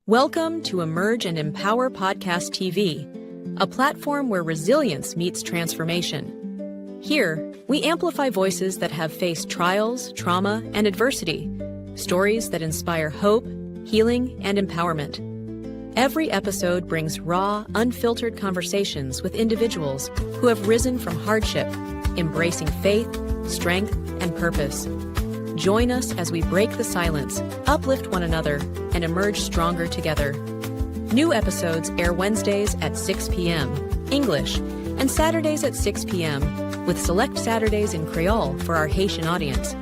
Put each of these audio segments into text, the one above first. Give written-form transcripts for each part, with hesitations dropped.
Welcome to Emerge and Empower Podcast TV, a platform where resilience meets transformation. Here, we amplify voices that have faced trials, trauma, and adversity, stories that inspire hope, healing, and empowerment. Every episode brings raw, unfiltered conversations with individuals who have risen from hardship, embracing faith, strength, and purpose. Join us as we break the silence, uplift one another, and emerge stronger together. New episodes air Wednesdays at 6 p.m. English and Saturdays at 6 p.m. with select Saturdays in Creole for our Haitian audience.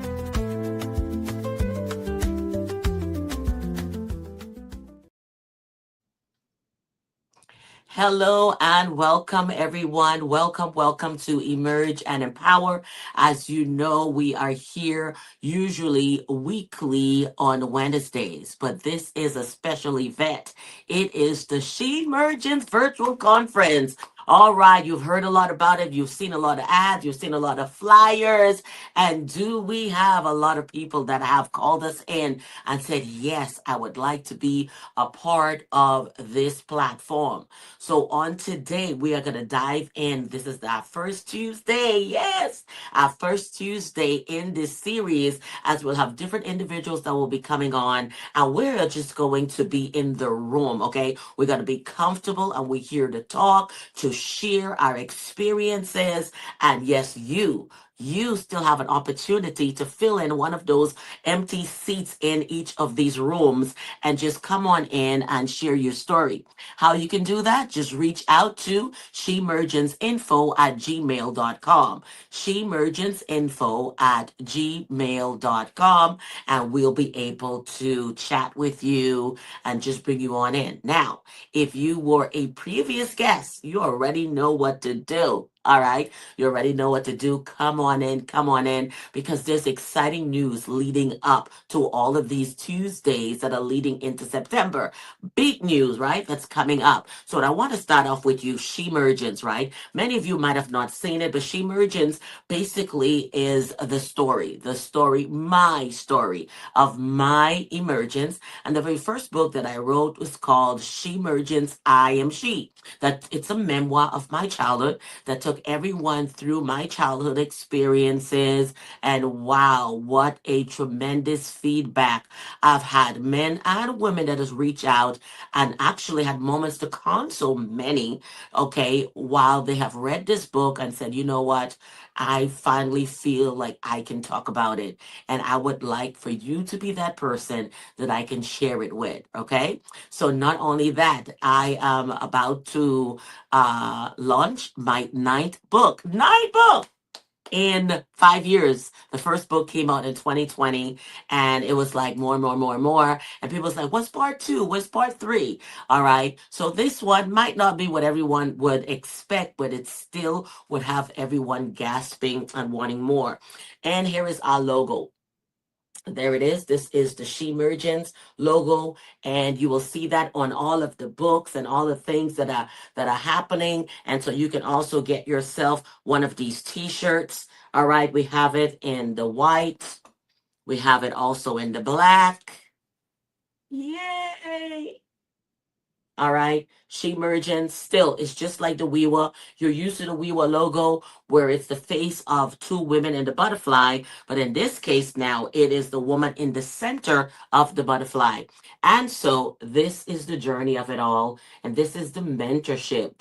Hello and welcome, everyone. Welcome to Emerge and Empower. As you know, we are here usually weekly on Wednesdays, but this is a special event. It is the Shemergence Virtual Conference. All right, you've heard a lot about it. You've seen a lot of ads. You've seen a lot of flyers. And do we have a lot of people that have called us in and said, yes, I would like to be a part of this platform. So on today, we are going to dive in. This is our first Tuesday. Yes, our first Tuesday in this series, as we'll have different individuals that will be coming on. And we're just going to be in the room, okay? We're going to be comfortable and we're here to talk, to share our experiences. And yes, you still have an opportunity to fill in one of those empty seats in each of these rooms and just come on in and share your story. How you can do that? Just reach out to shemergenceinfo@gmail.com. shemergenceinfo@gmail.com, and we'll be able to chat with you and just bring you on in. Now, if you were a previous guest, you already know what to do. All right. You already know what to do. Come on in, because there's exciting news leading up to all of these Tuesdays that are leading into September. Big news, right? That's coming up. So I want to start off with you, Shemergence, right? Many of you might have not seen it, but Shemergence basically is the story, my story of my emergence. And the very first book that I wrote was called Shemergence, I Am She. That it's a memoir of my childhood that took everyone through my childhood experiences. And wow, what a tremendous feedback. I've had men and women that has reached out and actually had moments to console many, okay, while they have read this book and said, you know what, I finally feel like I can talk about it. And I would like for you to be that person that I can share it with, okay? So not only that, I am about to launch my ninth book in 5 years. The first book came out in 2020, and it was like more. And people was like, what's part 2? What's part 3? All right. So this one might not be what everyone would expect, but it still would have everyone gasping and wanting more. And here is our logo. There it is. This is the Shemergence logo, and you will see that on all of the books and all the things that are happening. And so you can also get yourself one of these t-shirts. All right, we have it in the white. We have it also in the black. Yay! All right. Shemergence still, it's just like the Weewa. You're used to the Weewa logo where it's the face of 2 women and the butterfly. But in this case now, it is the woman in the center of the butterfly. And so this is the journey of it all. And this is the mentorship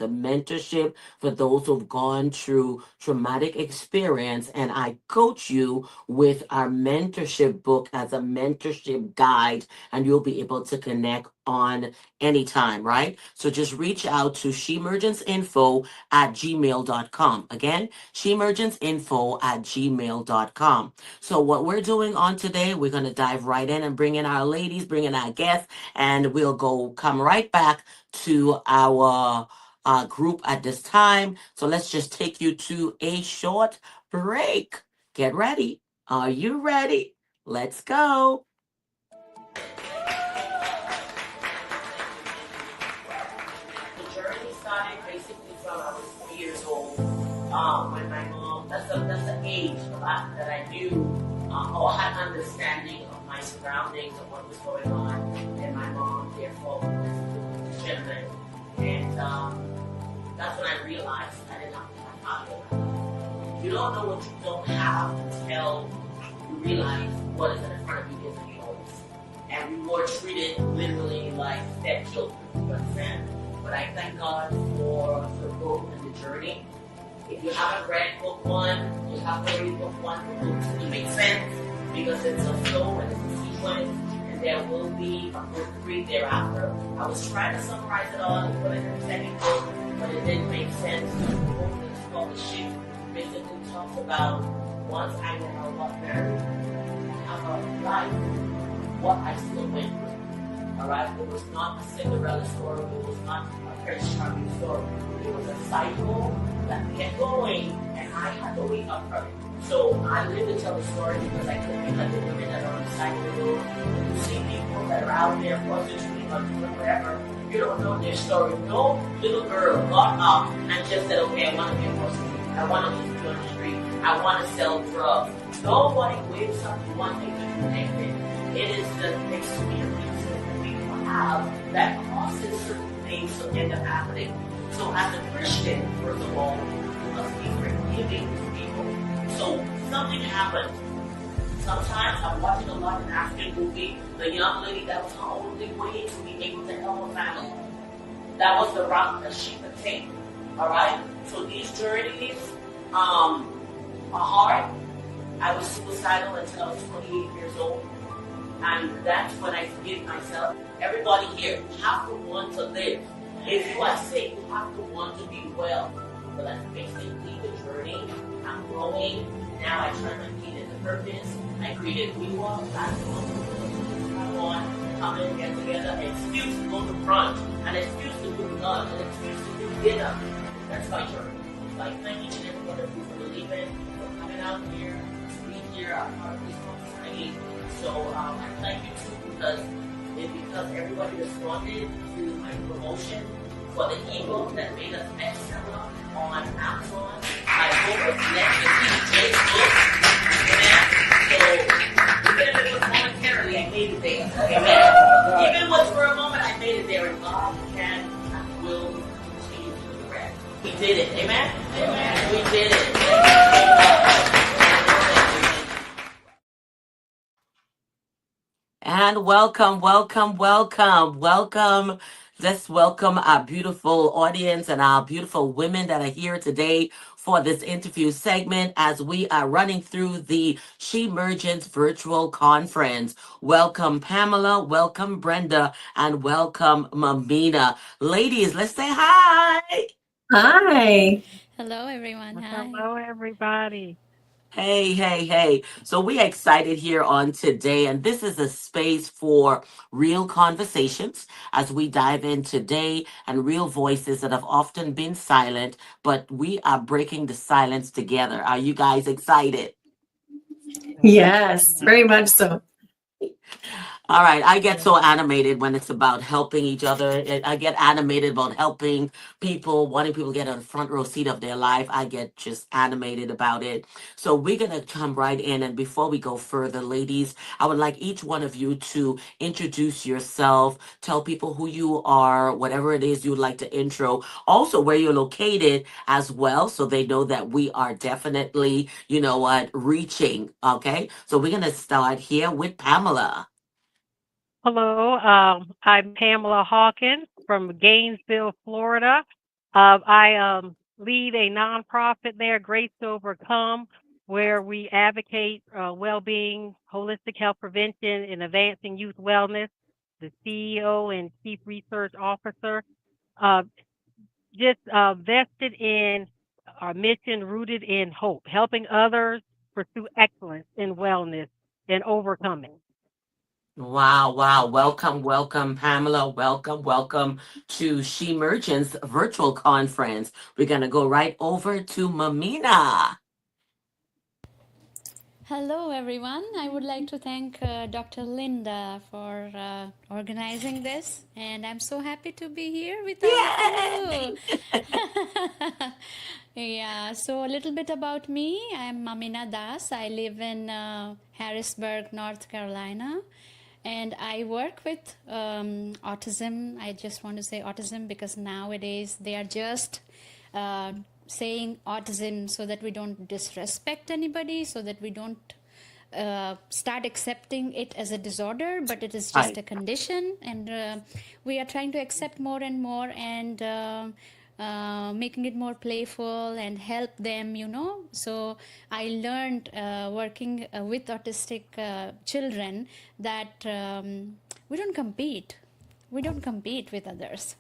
for those who've gone through traumatic experience. And I coach you with our mentorship book as a mentorship guide, and you'll be able to connect on anytime, right? So just reach out to shemergenceinfo@gmail.com. Again, shemergenceinfo@gmail.com. So what we're doing on today, we're going to dive right in and bring in our ladies, bring in our guests, and we'll come right back to our group at this time. So let's just take you to a short break. Get ready. Are you ready? Let's go. The journey started basically from I was 3 years old. When my mom, that's the age that I knew or had understanding of my surroundings, of what was going on. And my mom there for this gentleman, and that's when I realized I didn't have to have father. You don't know what you don't have until you realize what is in front of you isn't yours. And we were treated literally like stepchildren, you understand? But I thank God for the book and the journey. If you haven't read book one, you have to read book one. Book two makes sense because it's a flow and it's a sequence, and there will be a book three thereafter. I was trying to summarize it all and put it in the second book, but it didn't make sense. The book that's called The Ship basically talks about once I now got married and have a life, what I still went through. Alright, it was not a Cinderella story, it was not a Prince Charming story. It was a cycle that kept going, and I had to wake up from it. So I live to tell the story because I couldn't be like the women that are on the side of the road. When you see people that are out there prostituting or doing whatever, you don't know their story. No little girl got up and just said, okay, I want to be a prostitute. I want to just be on the street. I want to sell drugs. Nobody wakes up to one thing to do anything. It is the experiences that people have that causes certain things to end up happening. So as a Christian, first of all, you must be forgiving to people. So something happened. Sometimes I'm watching a lot of African movie, the young lady that was the only way to be able to help a family. That was the route that she could take. Alright? So these journeys are hard. I was suicidal until I was 28 years old. And that's when I forgive myself. Everybody here, you have to want to live. If you are sick, you have to want to be well. So that's basically the journey. I'm growing. Now I turn my feet into purpose. I created WeWalk platform. Come in, get together, an excuse to go to brunch, an excuse to do lunch, an excuse to do dinner. That's my journey. So I thank each and every one of you for believing, for coming out here, to be here. I'm part of this community. So I thank you too because everybody responded to my promotion for the ebook that made us bestseller on Amazon. My book was next to TJ's book. Amen. So even if it was momentarily, I made it there. Amen. Even if it was for a moment, I made it there, and God can and will continue to do the rest. We did it. Amen. Amen. We did it. And welcome, welcome, welcome, welcome. Let's welcome our beautiful audience and our beautiful women that are here today for this interview segment as we are running through the Shemergence Virtual Conference. Welcome, Pamela, welcome, Brenda, and welcome, Mamina. Ladies, let's say hi. Hi. Hello, everyone. Hi. Hello, everybody. Hey, hey, hey. So we are excited here on today, and this is a space for real conversations as we dive in today and real voices that have often been silent, but we are breaking the silence together. Are you guys excited? Yes, very much so. All right, I get so animated when it's about helping each other. I get animated about helping people, wanting people to get on the front row seat of their life. I get just animated about it. So we're going to come right in. And before we go further, ladies, I would like each one of you to introduce yourself, tell people who you are, whatever it is you'd like to intro, also where you're located as well, so they know that we are definitely, you know what, reaching. Okay, so we're going to start here with Pamela. Hello, I'm Pamela Hawkins from Gainesville, Florida. I lead a nonprofit there, Grace to Overcome, where we advocate well-being, holistic health prevention, and advancing youth wellness. The CEO and Chief Research Officer, uh, just vested in our mission rooted in hope, helping others pursue excellence in wellness and overcoming. Wow, wow. Welcome, welcome, Pamela. Welcome, welcome to Shemergence Virtual Conference. We're going to go right over to Mamina. Hello, everyone. I would like to thank Dr. Linda for organizing this, and I'm so happy to be here with all of Yay! you. Yeah, so a little bit about me. I'm Mamina Das. I live in Harrisburg, North Carolina. And I work with autism. I just want to say autism because nowadays they are just uh, saying autism so that we don't disrespect anybody, so that we don't start accepting it as a disorder, but it is just Right. a condition. And we are trying to accept more and more, and making it more playful and help them, So I learned working with autistic children that we don't compete. We don't compete with others.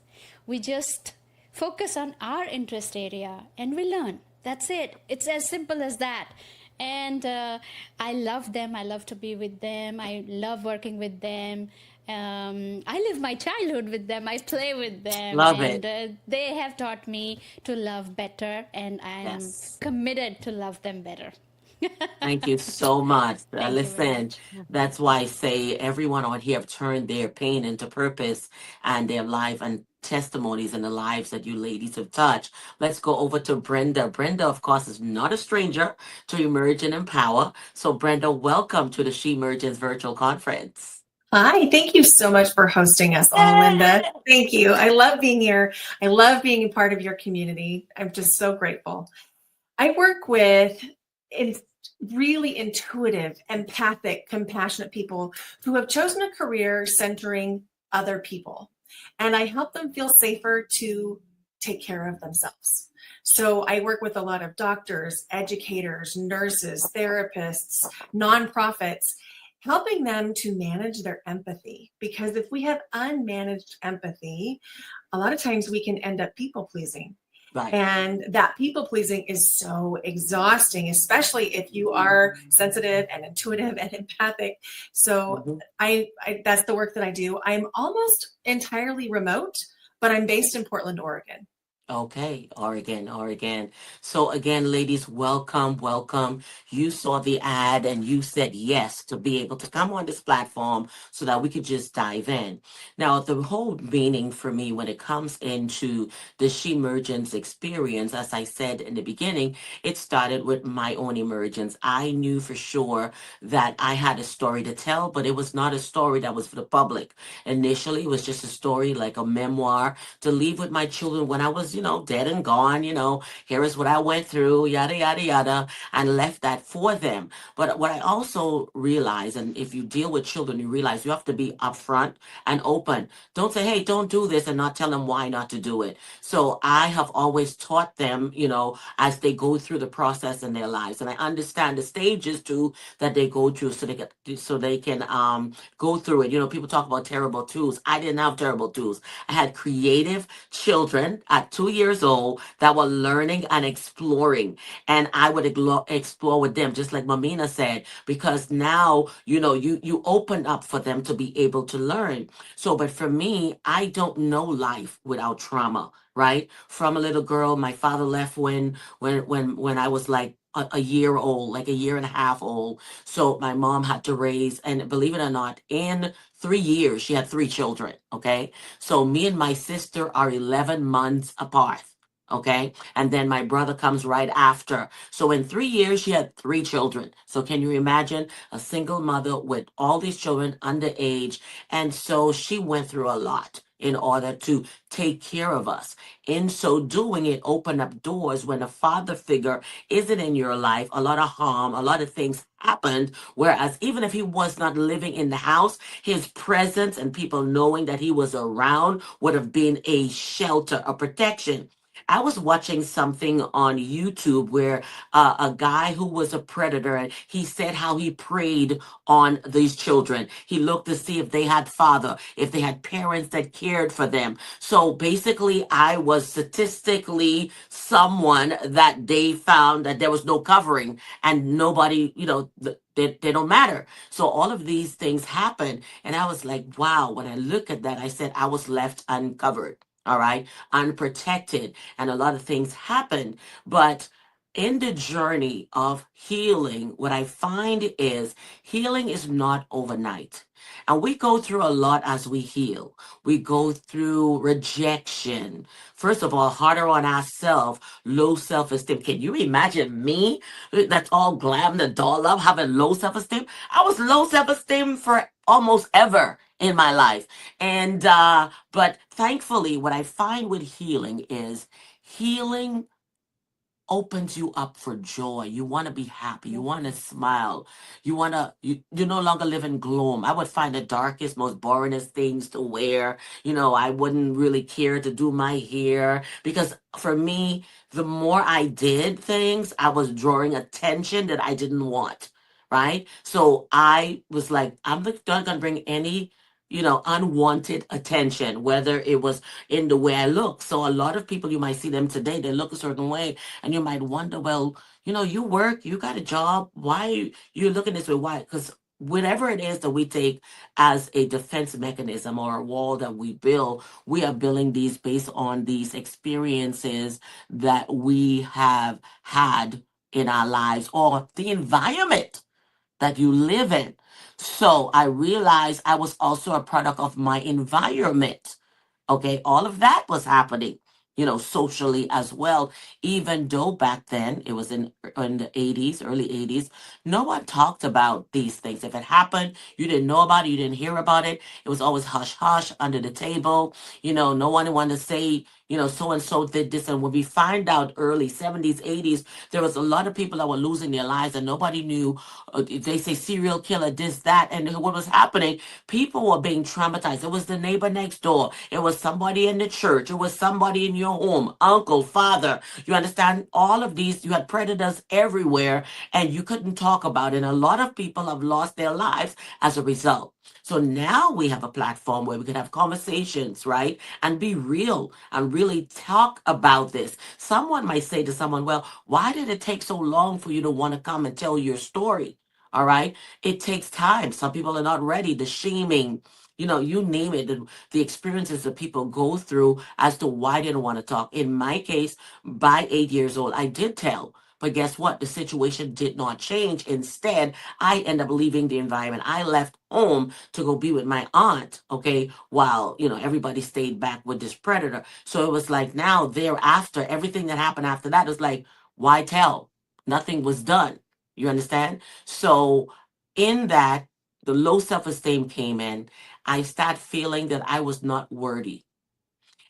We just focus on our interest area and we learn. That's it. It's as simple as that. And I love them. I love to be with them. I love working with them. I live my childhood with them. I play with them, Love and it. they have taught me to love better, and I'm Yes. committed to love them better. Thank you so much. Thank you very Listen, much. that's why I say everyone on here have turned their pain into purpose and their life and testimonies in the lives that you ladies have touched. Let's go over to Brenda. Brenda, of course, is not a stranger to Emerge and Empower. So, Brenda, welcome to the Shemergence Virtual Conference. Hi, thank you so much for hosting us all, Linda. Thank you. I love being here. I love being a part of your community. I'm just so grateful. I work with really intuitive, empathic, compassionate people who have chosen a career centering other people. And I help them feel safer to take care of themselves. So I work with a lot of doctors, educators, nurses, therapists, nonprofits, helping them to manage their empathy. Because if we have unmanaged empathy, a lot of times we can end up people pleasing. Right. And that people pleasing is so exhausting, especially if you are sensitive and intuitive and empathic. So Mhm. I that's the work that I do. I'm almost entirely remote, but I'm based in Portland, Oregon. Okay, Oregon. So again, ladies, welcome, welcome. You saw the ad and you said yes to be able to come on this platform so that we could just dive in. Now, the whole meaning for me when it comes into the Shemergence experience, as I said in the beginning, it started with my own emergence. I knew for sure that I had a story to tell, but it was not a story that was for the public. Initially, it was just a story like a memoir to leave with my children when I was, dead and gone, here is what I went through, yada, yada, yada, and left that for them. But what I also realize, and if you deal with children, you realize you have to be upfront and open. Don't say, hey, don't do this and not tell them why not to do it. So I have always taught them, as they go through the process in their lives. And I understand the stages too that they go through so they can go through it. People talk about terrible twos. I didn't have terrible twos. I had creative children at 2 years old that were learning and exploring. And I would explore with them, just like Mamina said, because now, you open up for them to be able to learn. So, but for me, I don't know life without trauma, right? From a little girl, my father left when I was like a year old, like a year and a half old. So my mom had to raise, and believe it or not, in 3 years, she had three children. Okay. So me and my sister are 11 months apart. Okay. And then my brother comes right after. So in 3 years, she had three children. So can you imagine a single mother with all these children underage? And so she went through a lot in order to take care of us. In so doing, it opened up doors when a father figure isn't in your life. A lot of harm, a lot of things happened. Whereas even if he was not living in the house, his presence and people knowing that he was around would have been a shelter, a protection. I was watching something on YouTube where a guy who was a predator, and he said how he preyed on these children. He looked to see if they had father, if they had parents that cared for them. So basically, I was statistically someone that they found that there was no covering and nobody, they don't matter. So all of these things happen. And I was like, wow, when I look at that, I said I was left uncovered. All right, unprotected, and a lot of things happened. But in the journey of healing, what I find is healing is not overnight. And we go through a lot as we heal. We go through rejection. First of all, harder on ourselves, low self esteem. Can you imagine me that's all glam and doll up having low self esteem? I was low self esteem for almost ever in my life. And, but thankfully, what I find with healing is healing opens you up for joy. You want to be happy. You want to smile. You no longer live in gloom. I would find the darkest, most boringest things to wear. I wouldn't really care to do my hair because for me, the more I did things, I was drawing attention that I didn't want. Right. So I was like, I'm not going to bring any, unwanted attention, whether it was in the way I look. So a lot of people, you might see them today, they look a certain way and you might wonder, well, you work, you got a job. Why you looking this way? Why? Because whatever it is that we take as a defense mechanism or a wall that we build, we are building these based on these experiences that we have had in our lives or the environment that you live in. So I realized I was also a product of my environment. Okay, all of that was happening, socially as well. Even though back then it was in the 80s, early 80s, no one talked about these things. If it happened, you didn't know about it, you didn't hear about it. It was always hush hush under the table. No one wanted to say, so and so did this. And when we find out early 70s, 80s, there was a lot of people that were losing their lives and nobody knew. They say serial killer, this, that, and what was happening. People were being traumatized. It was the neighbor next door. It was somebody in the church. It was somebody in your home, uncle, father. You understand? All of these, you had predators everywhere and you couldn't talk about it. And a lot of people have lost their lives as a result. So now we have a platform where we can have conversations, right? And be real and really talk about this. Someone might say to someone, well, why did it take so long for you to want to come and tell your story? All right. It takes time. Some people are not ready. The shaming, you name it, the experiences that people go through as to why they don't want to talk. In my case, by 8 years old, I did tell. But guess what? The situation did not change. Instead, I ended up leaving the environment. I left home to go be with my aunt, okay, while, everybody stayed back with this predator. So it was like now, thereafter, everything that happened after that was like, why tell? Nothing was done. You understand? So in that, the low self-esteem came in. I started feeling that I was not worthy.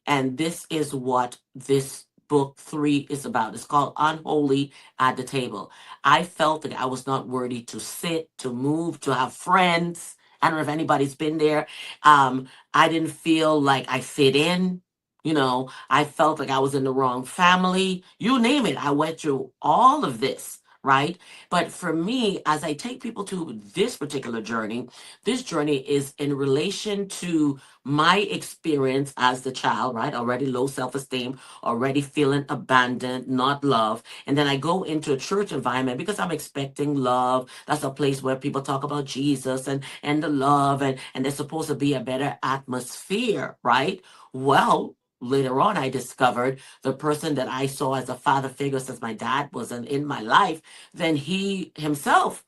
And this is what this book 3 is about. It's called Unholy at the Table. I felt that I was not worthy to sit, to move, to have friends. I don't know if anybody's been there. I didn't feel like I fit in. I felt like I was in the wrong family. You name it. I went through all of this, right? But for me, as I take people to this particular journey, this journey is in relation to my experience as the child, right? Already low self esteem, already feeling abandoned, not loved. And then I go into a church environment because I'm expecting love. That's a place where people talk about Jesus and the love, and there's supposed to be a better atmosphere, right? Well, later on, I discovered the person that I saw as a father figure since my dad wasn't in my life, then he himself,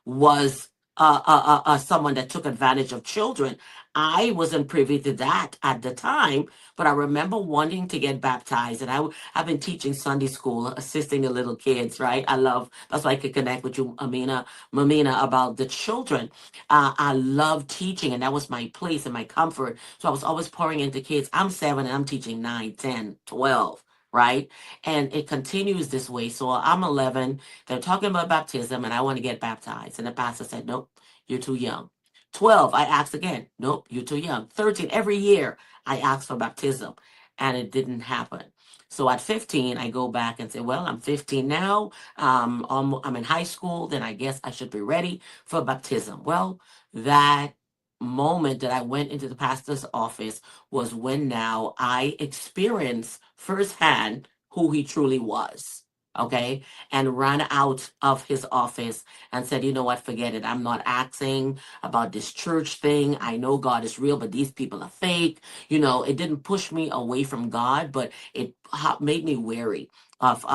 was someone that took advantage of children. I wasn't privy to that at the time, but I remember wanting to get baptized. And I've been teaching Sunday school, assisting the little kids, right? That's why I could connect with you, Mamina, about the children. I love teaching, and that was my place and my comfort. So I was always pouring into kids. I'm 7 and I'm teaching 9, 10, 12. Right. And it continues this way. So I'm 11. They're talking about baptism and I want to get baptized. And the pastor said, nope, you're too young. 12, I asked again. Nope, you're too young. 13, every year I asked for baptism and it didn't happen. So at 15, I go back and say, well, I'm 15 now. I'm in high school. Then I guess I should be ready for baptism. Well, that moment that I went into the pastor's office was when now I experienced firsthand who he truly was. Okay. And ran out of his office and said, you know what, forget it. I'm not asking about this church thing. I know God is real, but these people are fake. It didn't push me away from God, but it made me wary of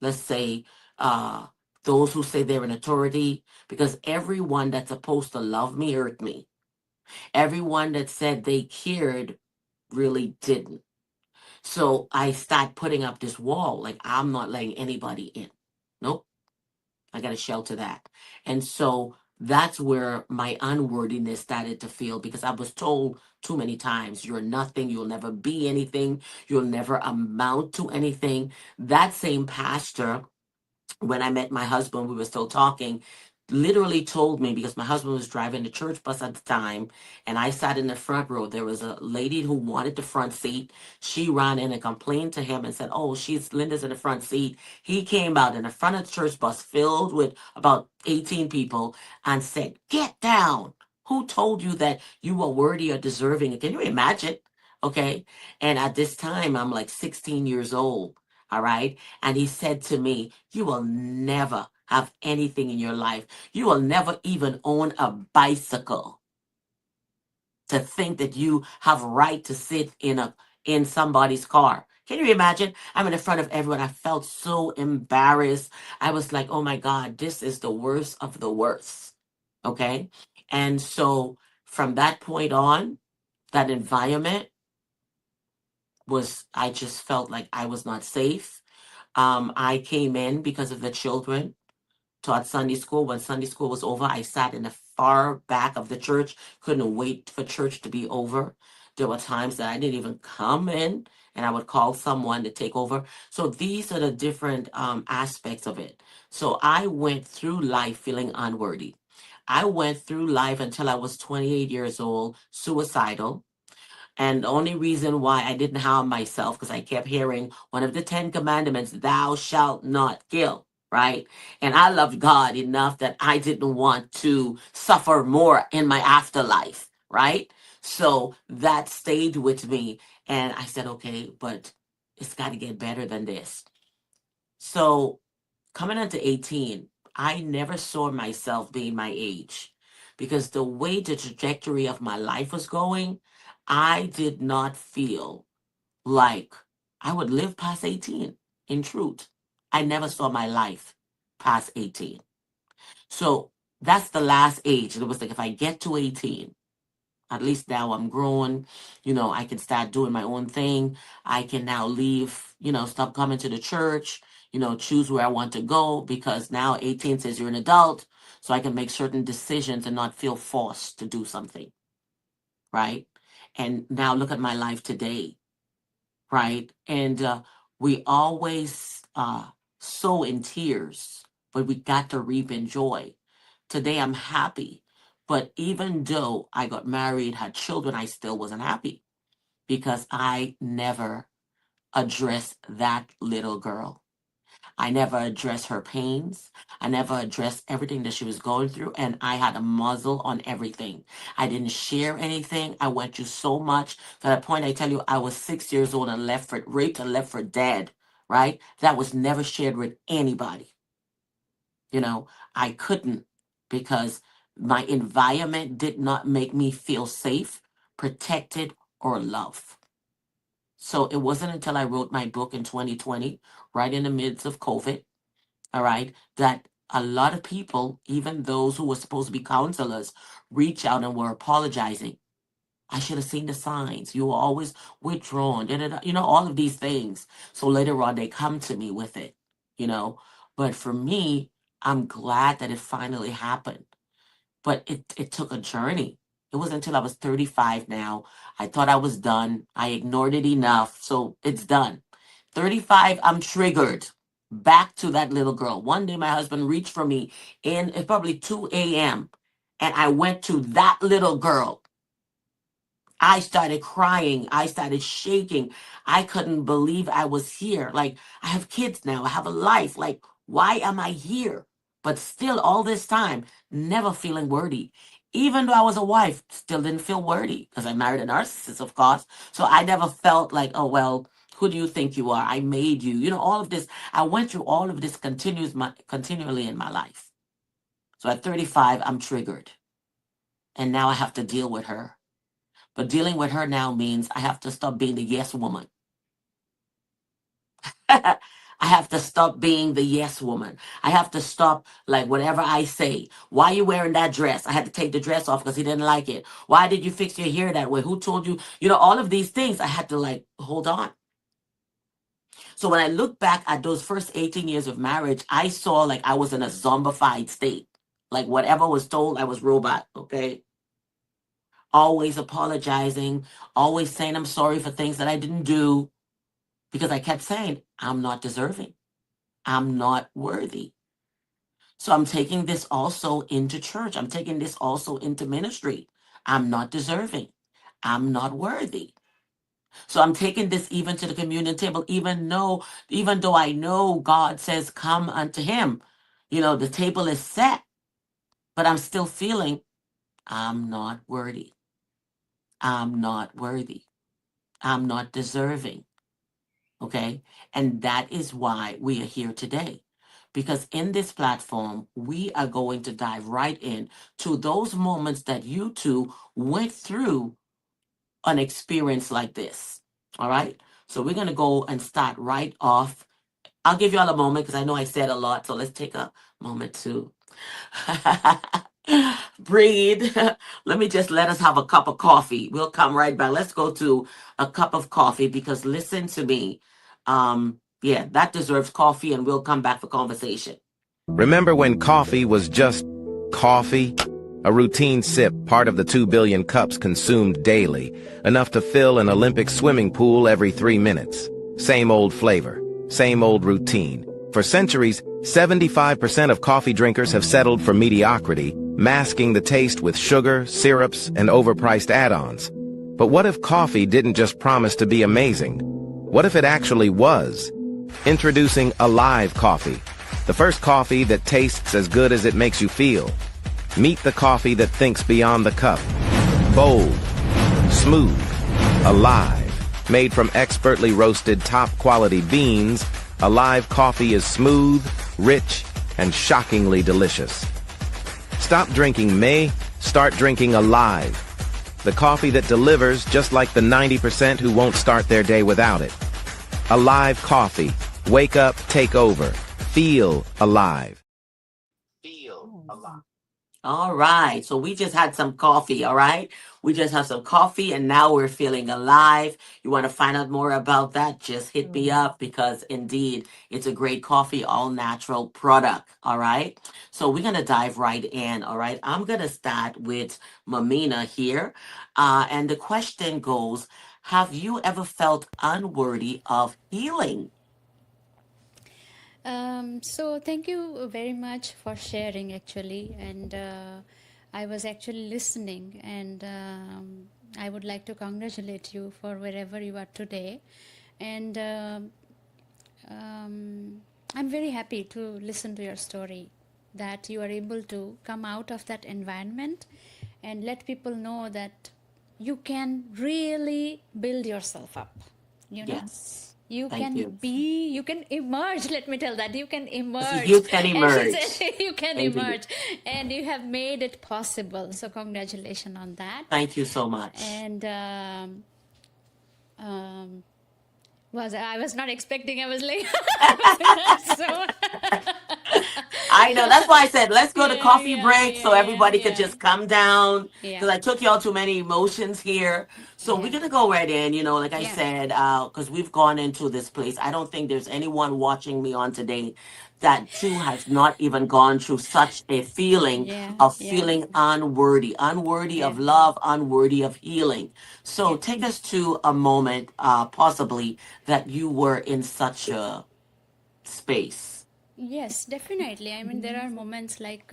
let's say those who say they're in authority, because everyone that's supposed to love me hurt me. Everyone that said they cared really didn't. So I start putting up this wall, like I'm not letting anybody in. Nope. I got to shelter that. And so that's where my unworthiness started to feel, because I was told too many times, you're nothing, you'll never be anything, you'll never amount to anything. That same pastor, when I met my husband, we were still talking, literally told me, because my husband was driving the church bus at the time, and I sat in the front row. There was a lady who wanted the front seat. She ran in and complained to him and said, "Oh, Linda's in the front seat." He came out in the front of the church bus filled with about 18 people and said, "Get down. Who told you that you were worthy or deserving?" Can you imagine? Okay. And at this time, I'm like 16 years old. All right. And he said to me, "You will never have anything in your life. You will never even own a bicycle. To think that you have right to sit in somebody's car." Can you imagine? I'm in the front of everyone. I felt so embarrassed. I was like, oh my God, this is the worst of the worst. Okay. And so from that point on, that environment I just felt like I was not safe. I came in because of the children, taught Sunday school. When Sunday school was over, I sat in the far back of the church, couldn't wait for church to be over. There were times that I didn't even come in, and I would call someone to take over. So these are the different aspects of it. So I went through life feeling unworthy. I went through life until I was 28 years old, suicidal. And the only reason why I didn't harm myself, because I kept hearing one of the 10 commandments, thou shalt not kill, right? And I loved God enough that I didn't want to suffer more in my afterlife, right? So that stayed with me. And I said, okay, but it's got to get better than this. So coming into 18, I never saw myself being my age, because the way the trajectory of my life was going, I did not feel like I would live past 18. In truth, I never saw my life past 18. So that's the last age. It was like, if I get to 18, at least now I'm grown, I can start doing my own thing. I can now leave, stop coming to the church, choose where I want to go, because now 18 says you're an adult. So I can make certain decisions and not feel forced to do something. Right. And now look at my life today. Right. And we always sow in tears, but we got to reap in joy. Today I'm happy. But even though I got married, had children, I still wasn't happy, because I never addressed that little girl. I never addressed her pains. I never addressed everything that she was going through. And I had a muzzle on everything. I didn't share anything. I went through so much. To the point, I tell you, I was 6 years old and left for raped and left for dead, right? That was never shared with anybody. I couldn't, because my environment did not make me feel safe, protected, or loved. So it wasn't until I wrote my book in 2020, right in the midst of COVID, all right, that a lot of people, even those who were supposed to be counselors, reached out and were apologizing. I should have seen the signs. You were always withdrawn, da, da, da, all of these things. So later on, they come to me with it, you know. But for me, I'm glad that it finally happened. But it took a journey. It wasn't until I was 35 now. I thought I was done. I ignored it enough. So it's done. 35, I'm triggered. Back to that little girl. One day, my husband reached for me in it's probably 2 a.m. And I went to that little girl. I started crying. I started shaking. I couldn't believe I was here. Like, I have kids now. I have a life. Like, why am I here? But still, all this time, never feeling worthy. Even though I was a wife, still didn't feel worthy, because I married a narcissist, of course. So I never felt like, oh, well, who do you think you are? I made you. All of this. I went through all of this continually in my life. So at 35, I'm triggered. And now I have to deal with her. But dealing with her now means I have to stop being the yes woman. I have to stop being the yes woman. I have to stop, like, whatever I say. Why you wearing that dress? I had to take the dress off because he didn't like it. Why did you fix your hair that way? Who told you? You know, all of these things I had to, like, hold on. So when I look back at those first 18 years of marriage, I saw like I was in a zombified state. Like whatever was told, I was robot, okay? Always apologizing, always saying I'm sorry for things that I didn't do because I kept saying, I'm not deserving. I'm not worthy. So I'm taking this also into church. I'm taking this also into ministry. I'm not deserving. I'm not worthy. So I'm taking this even to the communion table, even though I know God says, come unto him. You know, the table is set, but I'm still feeling I'm not worthy. I'm not worthy. I'm not deserving. Okay. And that is why we are here today. Because in this platform, we are going to dive right in to those moments that you two went through an experience like this. All right. So we're going to go and start right off. I'll give y'all a moment because I know I said a lot. So let's take a moment to breathe. Let us have a cup of coffee. We'll come right back. Let's go to a cup of coffee because listen to me. Yeah, that deserves coffee and we'll come back for conversation. Remember when coffee was just coffee? A routine sip, part of the 2 billion cups consumed daily, enough to fill an Olympic swimming pool every 3 minutes. Same old flavor, same old routine. For centuries, 75% of coffee drinkers have settled for mediocrity, masking the taste with sugar, syrups, and overpriced add-ons. But what if coffee didn't just promise to be amazing? What if it actually was? Introducing Alive Coffee, the first coffee that tastes as good as it makes you feel. Meet the coffee that thinks beyond the cup. Bold, smooth, alive. Made from expertly roasted top-quality beans, Alive Coffee is smooth, rich, and shockingly delicious. Stop drinking May, start drinking Alive. The coffee that delivers just like the 90% who won't start their day without it. Alive Coffee. Wake up, take over. Feel alive. Feel alive. All right. So we just had some coffee. All right. We just have some coffee and now we're feeling alive. You want to find out more about that? Just hit me up because indeed it's a great coffee, all natural product. All right. So we're going to dive right in. All right. I'm going to start with Mamina here. And the question goes, have you ever felt unworthy of healing? So thank you very much for sharing actually, and I was actually listening, and I would like to congratulate you for wherever you are today, and I'm very happy to listen to your story, that you are able to come out of that environment and let people know that you can really build yourself up, you know. Yes. You Thank can you. you can emerge. Let me tell that you can emerge. You can And she emerge. said you can Indeed. emerge, and you have made it possible. So congratulations on that. Thank you so much. And I was not expecting. I was like, so. I know. That's why I said let's go to coffee break so everybody could Yeah. just come down Yeah. because I took y'all too many emotions here. So we're gonna go right in. You know, like I Yeah. said, because we've gone into this place. I don't think there's anyone watching me on today that too has not even gone through such a feeling Yeah. of Yeah. feeling unworthy, unworthy of love, unworthy of healing. So take us to a moment, possibly that you were in such a space. Yes, definitely. I mean, there are moments like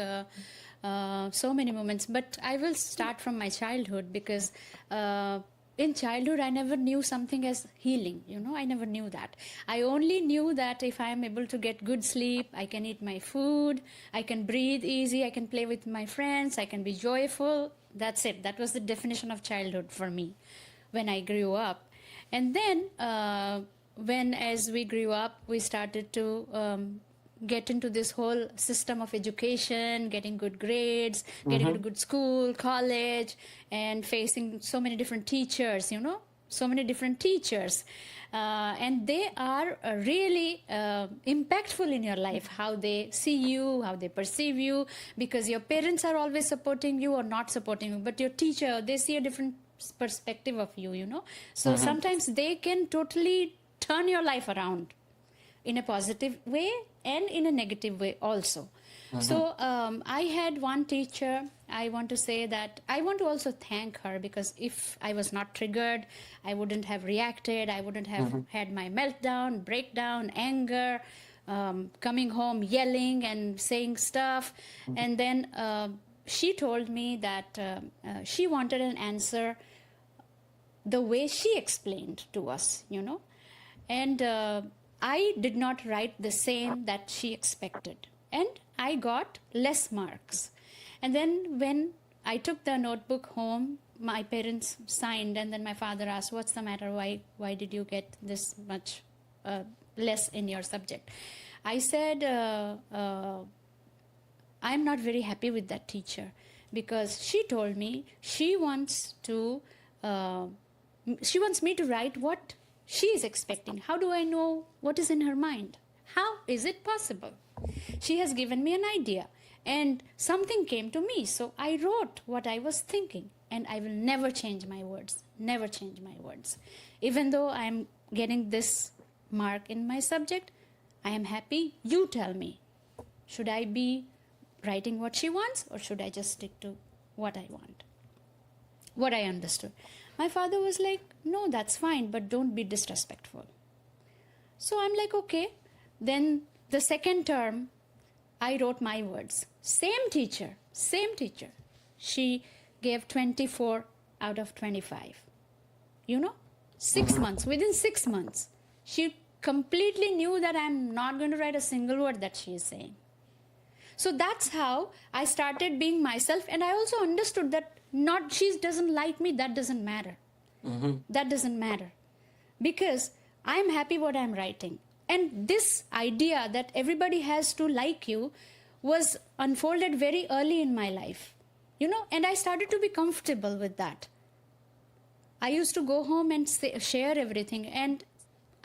so many moments, but I will start from my childhood because in childhood I never knew something as healing. You know, I never knew that. I only knew that if I am able to get good sleep, I can eat my food, I can breathe easy, I can play with my friends, I can be joyful. That's it. That was the definition of childhood for me when I grew up. And then when as we grew up, we started to get into this whole system of education, getting good grades, getting into good school, college, and facing so many different teachers, you know, so many different teachers, and they are really impactful in your life, how they see you, how they perceive you, because your parents are always supporting you or not supporting you, but your teacher, they see a different perspective of you, you know. So sometimes they can totally turn your life around in a positive way and in a negative way also. So I had one teacher. I want to say that I want to also thank her, because if I was not triggered, I wouldn't have reacted. I wouldn't have had my meltdown, breakdown, anger, coming home yelling and saying stuff. And then she told me that she wanted an answer the way she explained to us, you know. And I did not write the same that she expected. And I got less marks. And then when I took the notebook home, my parents signed, and then my father asked, "What's the matter? Why did you get this much less in your subject?" I said, I'm not very happy with that teacher, because she told me she wants me to write what she is expecting. How do I know what is in her mind? How is it possible? She has given me an idea, and something came to me, so I wrote what I was thinking, and I will never change my words. Never change my words. Even though I'm getting this mark in my subject, I am happy. You tell me, should I be writing what she wants, or should I just stick to what I want, what I understood? My father was like, "No, that's fine, but don't be disrespectful." So I'm like, okay. Then the second term, I wrote my words. Same teacher. She gave 24 out of 25. You know, 6 months, within 6 months, she completely knew that I'm not going to write a single word that she is saying. So that's how I started being myself. And I also understood that not she doesn't like me, that doesn't matter. That doesn't matter. Because I'm happy what I'm writing. And this idea that everybody has to like you was unfolded very early in my life. You know, and I started to be comfortable with that. I used to go home and share everything. And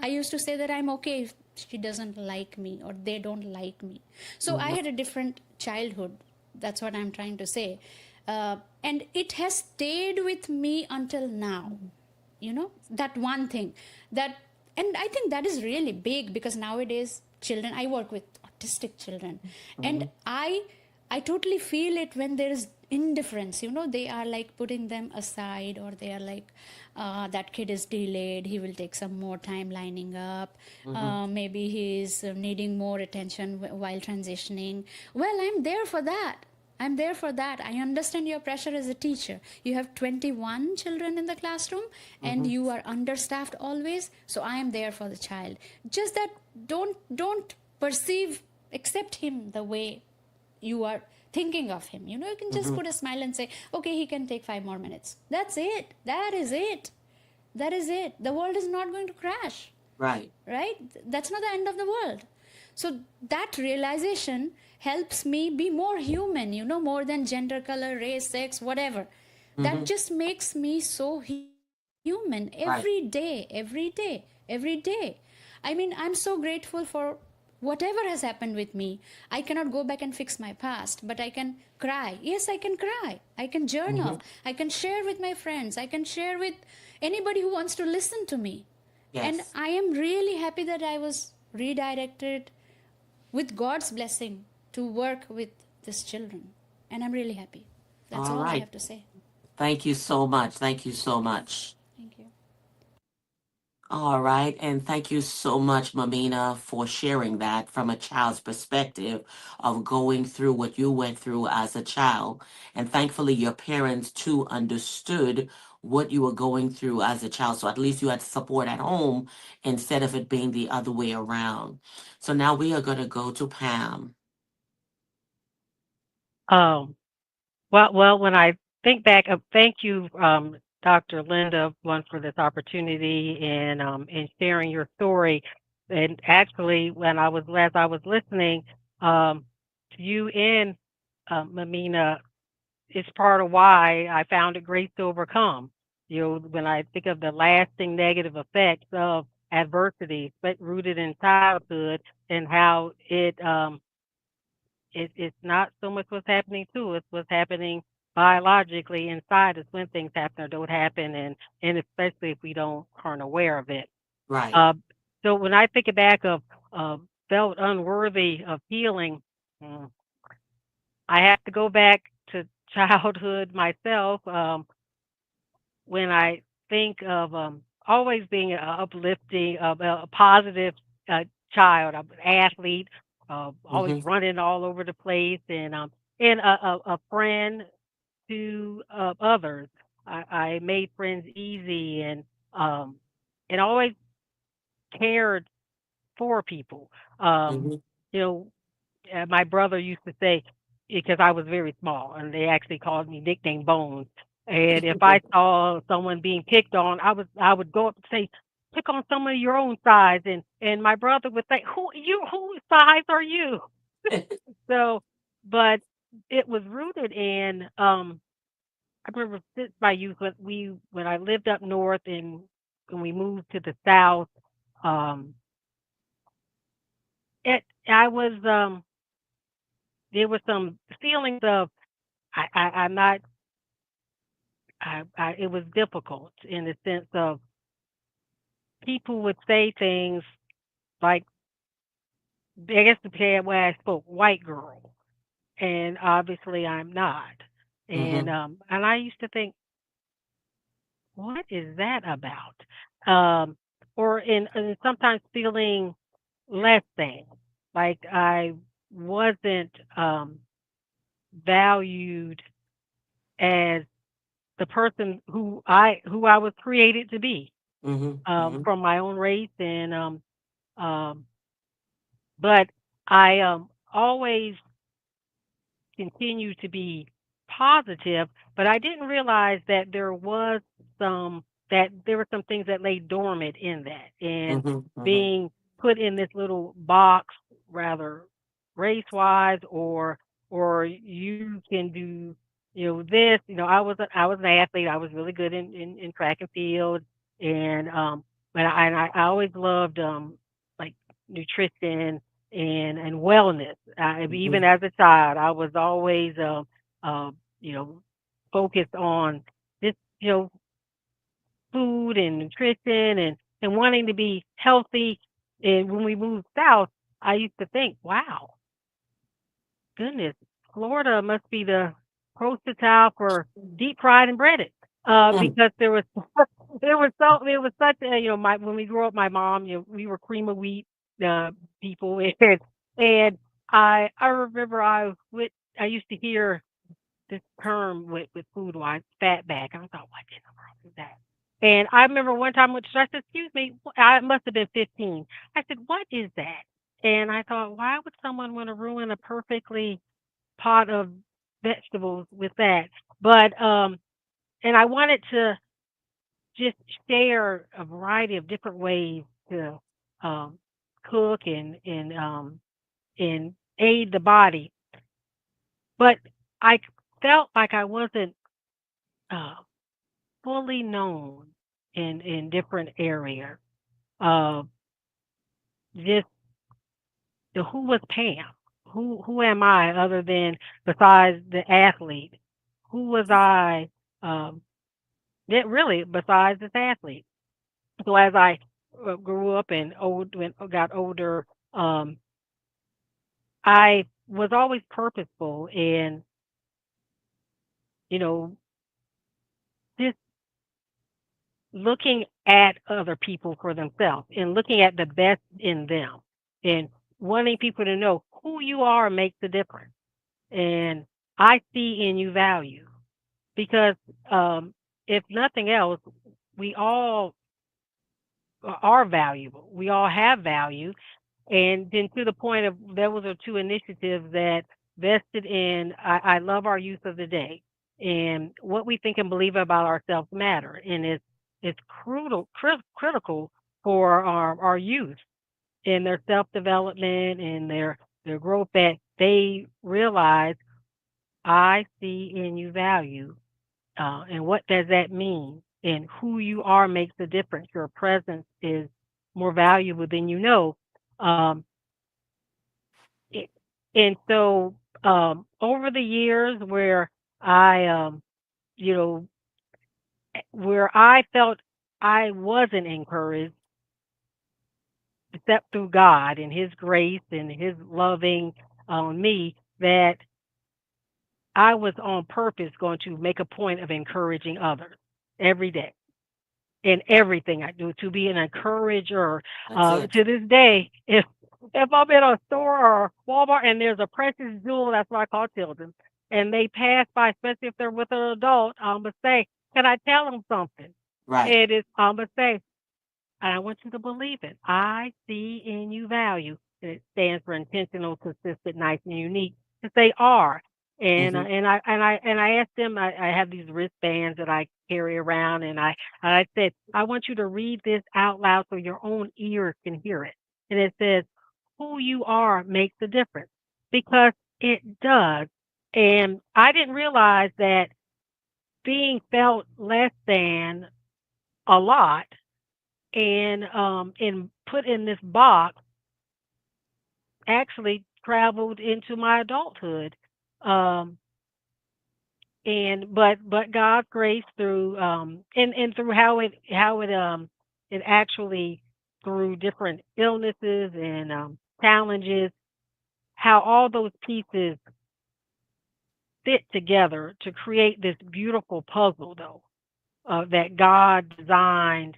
I used to say that I'm okay if she doesn't like me or they don't like me. So I had a different childhood. That's what I'm trying to say. And it has stayed with me until now. You know, that one thing that, and I think that is really big, because nowadays children, I work with autistic children, and I totally feel it when there is indifference. You know, they are like putting them aside, or they are like, that kid is delayed, he will take some more time lining up, maybe he is needing more attention while transitioning. Well, I'm there for that. I understand your pressure as a teacher. You have 21 children in the classroom, and you are understaffed always. So I am there for the child. Just that don't accept him the way you are thinking of him. You know, you can just put a smile and say, okay, he can take 5 more minutes. That's it. That is it. The world is not going to crash. Right? That's not the end of the world. So that realization helps me be more human, you know, more than gender, color, race, sex, whatever. That just makes me so human every day. I mean, I'm so grateful for whatever has happened with me. I cannot go back and fix my past, but I can cry. Yes, I can cry. I can journal. I can share with my friends. I can share with anybody who wants to listen to me. Yes. And I am really happy that I was redirected with God's blessing to work with these children. And I'm really happy. That's all I have to say. Thank you so much. Thank you. All right. And thank you so much, Mamina, for sharing that from a child's perspective of going through what you went through as a child. And thankfully, your parents too understood what you were going through as a child. So at least you had support at home instead of it being the other way around. So now we are going to go to Pam. Well, when I think back, thank you, Dr. Linda, one for this opportunity and sharing your story. And actually, as I was listening to you and Mamina, it's part of why I found it great to overcome. when I think of the lasting negative effects of adversity, but rooted in childhood, and how it's not so much what's happening to us, what's happening biologically inside us when things happen or don't happen, and especially if we aren't aware of it. Right. Uh, so when I think back of felt unworthy of healing, mm, I have to go back to childhood myself. When I think of always being uplifting, a positive child, I'm an athlete, always Mm-hmm. running all over the place, and a friend to others. I made friends easy, um, and always cared for people. Um, Mm-hmm. you know, my brother used to say, because I was very small, and they actually called me nickname Bones. And if I saw someone being picked on, I would go up and say, pick on someone of your own size, and my brother would say, whose size are you? So, but it was rooted in I remember since my youth when I lived up north and when we moved to the south, um, it I was there was some feelings of I'm not it was difficult in the sense of people would say things like, I guess the way I spoke, white girl, and obviously I'm not, Mm-hmm. and I used to think, what is that about? Um, or and sometimes feeling less than, like I wasn't valued as the person who I was created to be, Mm-hmm. from my own race, and um, but I always continue to be positive, but I didn't realize that there were some things that lay dormant in that, and Mm-hmm. Mm-hmm. being put in this little box, rather race wise, or you can do this. I was an athlete. I was really good in track and field, and I always loved like nutrition and wellness. Even as a child, I was always you know focused on this, food and nutrition, and wanting to be healthy. And when we moved south, I used to think, wow, goodness, Florida must be the poster child for deep fried and breaded. Mm-hmm. Because there was such a, my when we grew up, my mom, we were cream of wheat people, and I remember I used to hear this term with food wise, fat back. I thought, what in the world is that? And I remember one time when I said, excuse me, I must have been 15. I said, what is that? And I thought, why would someone want to ruin a perfectly pot of vegetables with that? But and I wanted to just share a variety of different ways to um cook and aid the body. But I felt like I wasn't uh, fully known in different areas. Uh, just who was Pam? Who am I other than besides the athlete? Who was I? Um, that really besides this athlete. So as I grew up and got older, um, I was always purposeful in you know just looking at other people for themselves and looking at the best in them and wanting people to know who you are makes a difference. And I see in you value because if nothing else, we all are valuable. We all have value. And then to the point of those are two initiatives that vested in I love our youth of the day. And what we think and believe about ourselves matter. And it's critical for our youth in their self development and their growth that they realize I see in you value. And what does that mean? and who you are makes a difference. Your presence is more valuable than you know. Um, it, and so over the years where I, you know, where I felt I wasn't encouraged, except through God and His grace and His loving on me, that I was on purpose going to make a point of encouraging others every day in everything I do, to be an encourager. That's it. To this day, if I'm in a store or Walmart and there's a precious jewel, that's what I call children, and they pass by, especially if they're with an adult, I'm gonna say, "Can I tell them something?" Right. It is, I'm gonna say, and I want you to believe it. I see in you value. And it stands for intentional, consistent, nice, and unique. Because they are. And Mm-hmm. I asked them. I have these wristbands that I carry around, and I said, I want you to read this out loud so your own ears can hear it. And it says, "Who you are makes a difference," because it does. And I didn't realize that being felt less than a lot and put in this box actually traveled into my adulthood. Um but God's grace through and through how it actually, through different illnesses and challenges, how all those pieces fit together to create this beautiful puzzle, though, that God designed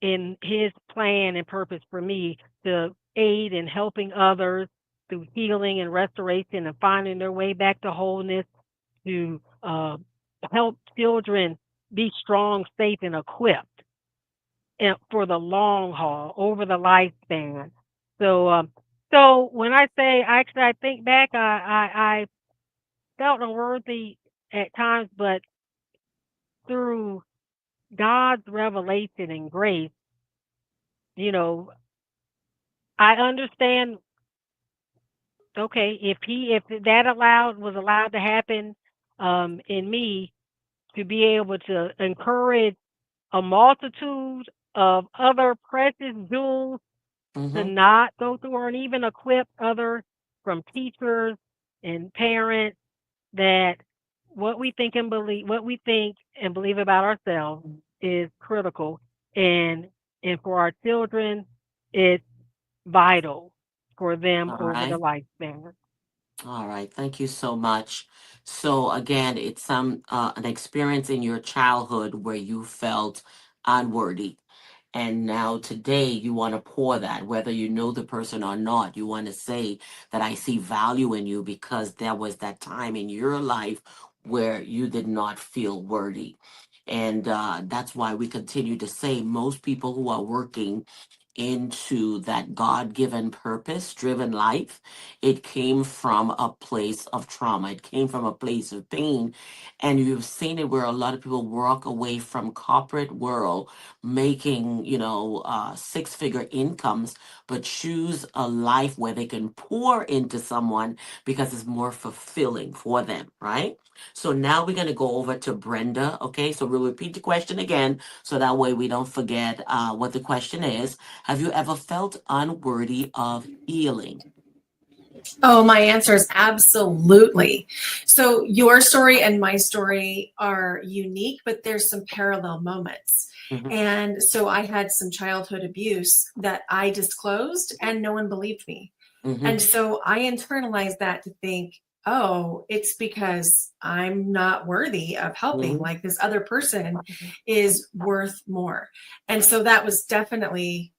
in His plan and purpose for me to aid in helping others through healing and restoration and finding their way back to wholeness, to help children be strong, safe, and equipped for the long haul over the lifespan. So when I say, actually, I think back, I felt unworthy at times, but through God's revelation and grace, you know, I understand. Okay, if that was allowed to happen in me, to be able to encourage a multitude of other precious jewels to Mm-hmm. not go through, or even equip others, from teachers and parents, that what we think and believe about ourselves is critical, and for our children, it's vital for them All over the right. lifespan. All right. Thank you so much. So again, it's an experience in your childhood where you felt unworthy. And now today you want to pour that, whether you know the person or not. You want to say that I see value in you because there was that time in your life where you did not feel worthy. And that's why we continue to say most people who are working into that God given purpose driven life, it came from a place of trauma. It came from a place of pain. And you've seen it where a lot of people walk away from corporate world making, six-figure incomes, but choose a life where they can pour into someone because it's more fulfilling for them, right? So now we're going to go over to Brenda. Okay, so we'll repeat the question again so that way we don't forget what the question is. Have you ever felt unworthy of healing? Oh, my answer is absolutely. So your story and my story are unique, but there's some parallel moments. Hmm. And so I had some childhood abuse that I disclosed and no one believed me. Hmm. And so I internalized that to think, oh, it's because I'm not worthy of helping. Hmm. Like this other person is worth more. And so that was definitely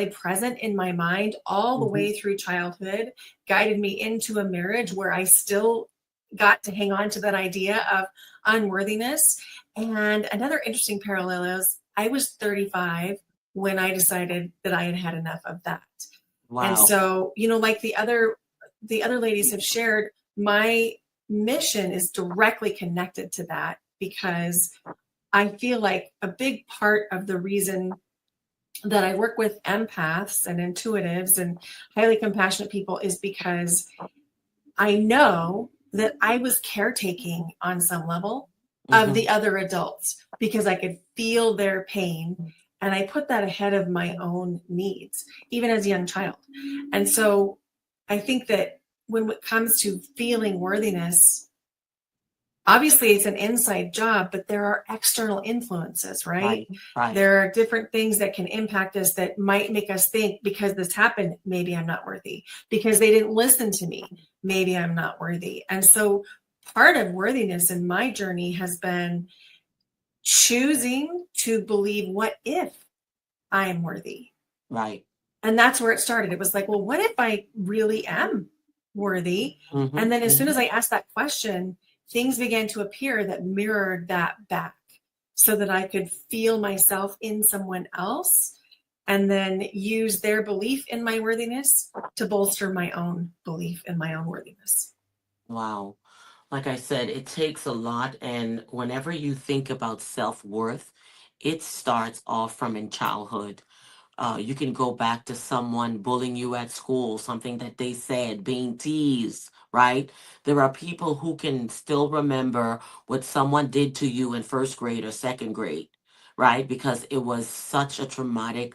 present in my mind all the Hmm. way through childhood, guided me into a marriage where I still got to hang on to that idea of unworthiness. And another interesting parallel is I was 35 when I decided that I had had enough of that. And Wow. so, like the other ladies have shared, my mission is directly connected to that because I feel like a big part of the reason that I work with empaths and intuitives and highly compassionate people is because I know that I was caretaking on some level of the other adults because I could feel their pain. And I put that ahead of my own needs, even as a young child. And so I think that when it comes to feeling worthiness, obviously it's an inside job, but there are external influences, right? Right. There are different things that can impact us that might make us think, because this happened, maybe I'm not worthy. Because they didn't listen to me, maybe I'm not worthy. And so part of worthiness in my journey has been choosing to believe, what if I am worthy? Right. And that's where it started. It was like, well, what if I really am worthy? And then as soon as I asked that question, things began to appear that mirrored that back, so that I could feel myself in someone else and then use their belief in my worthiness to bolster my own belief in my own worthiness. Wow. Like I said, it takes a lot. And whenever you think about self-worth, it starts off from in childhood. You can go back to someone bullying you at school, something that they said, being teased, right? There are people who can still remember what someone did to you in first grade or second grade, right? Because it was such a traumatic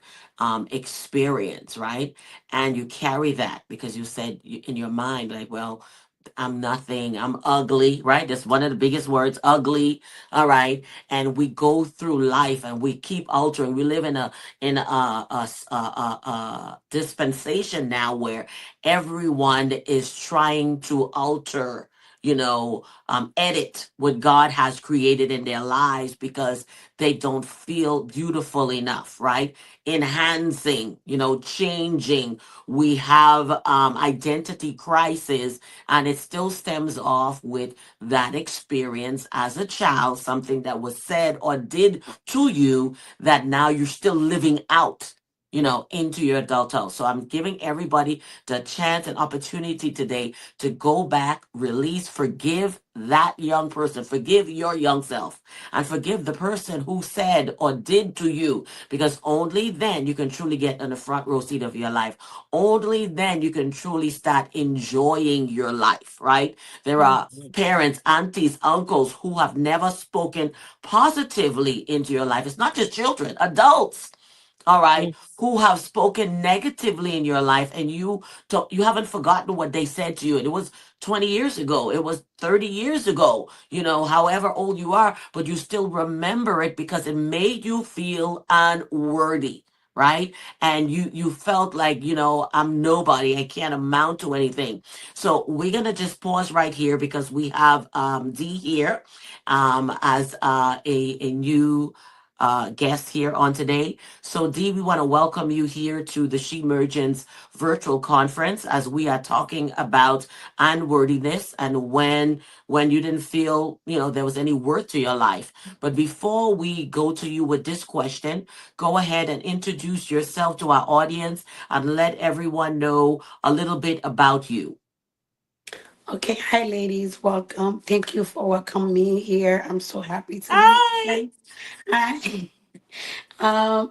experience, right? And you carry that because you said in your mind, like, well, I'm nothing. I'm ugly, right? That's one of the biggest words, ugly. All right. And we go through life and we keep altering. We live in a dispensation now where everyone is trying to alter, edit what God has created in their lives because they don't feel beautiful enough, right? Enhancing, changing. We have identity crisis, and it still stems off with that experience as a child, something that was said or did to you that now you're still living out, into your adulthood. So I'm giving everybody the chance and opportunity today to go back, release, forgive that young person, forgive your young self, and forgive the person who said or did to you, because only then you can truly get in the front row seat of your life. Only then you can truly start enjoying your life, right? There are parents, aunties, uncles who have never spoken positively into your life. It's not just children, adults, all right, who have spoken negatively in your life, and you haven't forgotten what they said to you. And it was 20 years ago, it was 30 years ago, however old you are, but you still remember it because it made you feel unworthy, right? And you felt like, I'm nobody, I can't amount to anything. So we're gonna just pause right here because we have Dee here as a new guest here on today. So, Dee, we want to welcome you here to the Shemergence Virtual Conference as we are talking about unworthiness and when you didn't feel there was any worth to your life. But before we go to you with this question, go ahead and introduce yourself to our audience and let everyone know a little bit about you. Okay, hi ladies, welcome. Thank you for welcoming me here. I'm so happy to be Hi. here. Hi.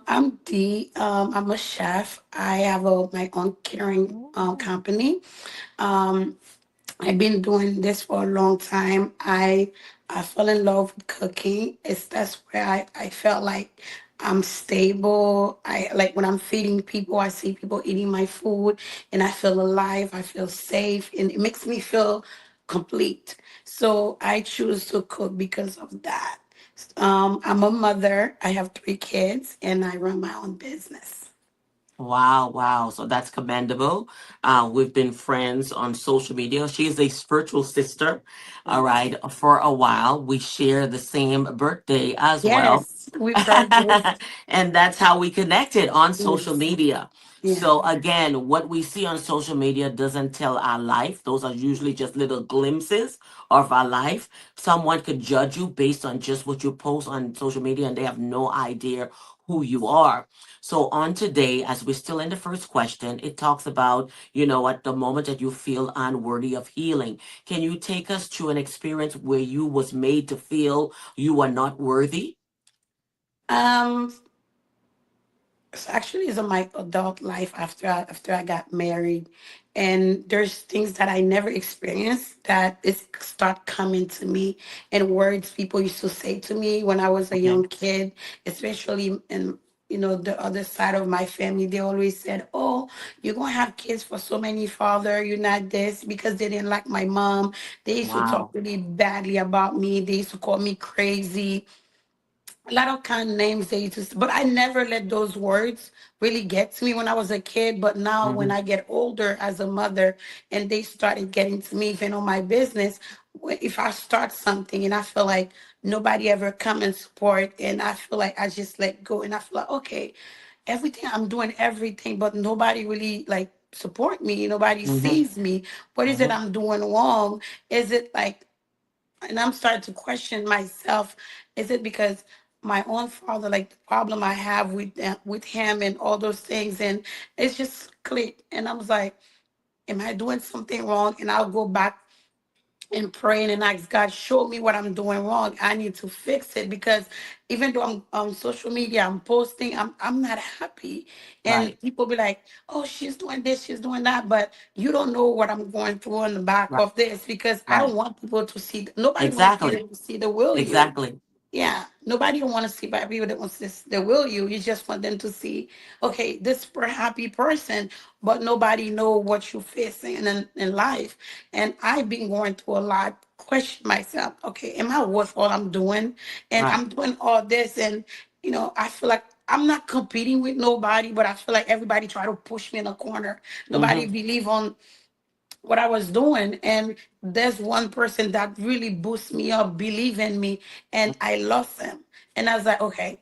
I'm Dee. I'm a chef. I have my own catering company. Um, I've been doing this for a long time. I fell in love with cooking. That's where I felt like I'm stable. I like when I'm feeding people, I see people eating my food and I feel alive, I feel safe, and it makes me feel complete. So I choose to cook because of that. I'm a mother. I have 3 kids and I run my own business. Wow, wow. So that's commendable. We've been friends on social media. She is a spiritual sister, all right, for a while. We share the same birthday as well. Yes, we birthdays. And that's how we connected on social Yes. media. Yeah. So again, what we see on social media doesn't tell our life. Those are usually just little glimpses of our life. Someone could judge you based on just what you post on social media and they have no idea who you are. So on today, as we're still in the first question, it talks about, at the moment that you feel unworthy of healing. Can you take us to an experience where you was made to feel you are not worthy? Um, actually is in my adult life after I got married, and there's things that I never experienced that is start coming to me, and words people used to say to me when I was a Okay. young kid, especially in the other side of my family. They always said, "Oh, you're gonna have kids for so many father. You're not this," because they didn't like my mom. They used to talk Wow. really badly about me. They used to call me crazy, a lot of kind names they used to, but I never let those words really get to me when I was a kid. But now when Hmm. I get older as a mother, and they started getting to me even on my business, if I start something and I feel like nobody ever come and support, and I feel like I just let go, and I feel like, okay, everything I'm doing everything, but nobody really like support me, nobody Hmm. sees me. What is it Hmm. I'm doing wrong? Is it like, and I'm starting to question myself. Is it because my own father, like the problem I have with him and all those things, and it's just clicked, and I was like, am I doing something wrong? And I'll go back and praying and ask God, show me what I'm doing wrong. I need to fix it, because even though I'm on social media, I'm posting, I'm not happy. And Right. people be like, oh, she's doing this, she's doing that, but you don't know what I'm going through in the back Right. of this, because I don't Right. want people to see. Nobody wants you Exactly. to see the will you. Exactly. Yeah, nobody don't want to see by people that wants this. They will you. You just want them to see, okay, this for happy person, but nobody know what you're facing in life. And I've been going through a lot. Question myself, okay, am I worth all I'm doing? And Right. I'm doing all this, and I feel like I'm not competing with nobody, but I feel like everybody try to push me in a corner. Nobody Hmm. believe on what I was doing. And there's one person that really boosts me up, believe in me, and I lost him. And I was like, okay,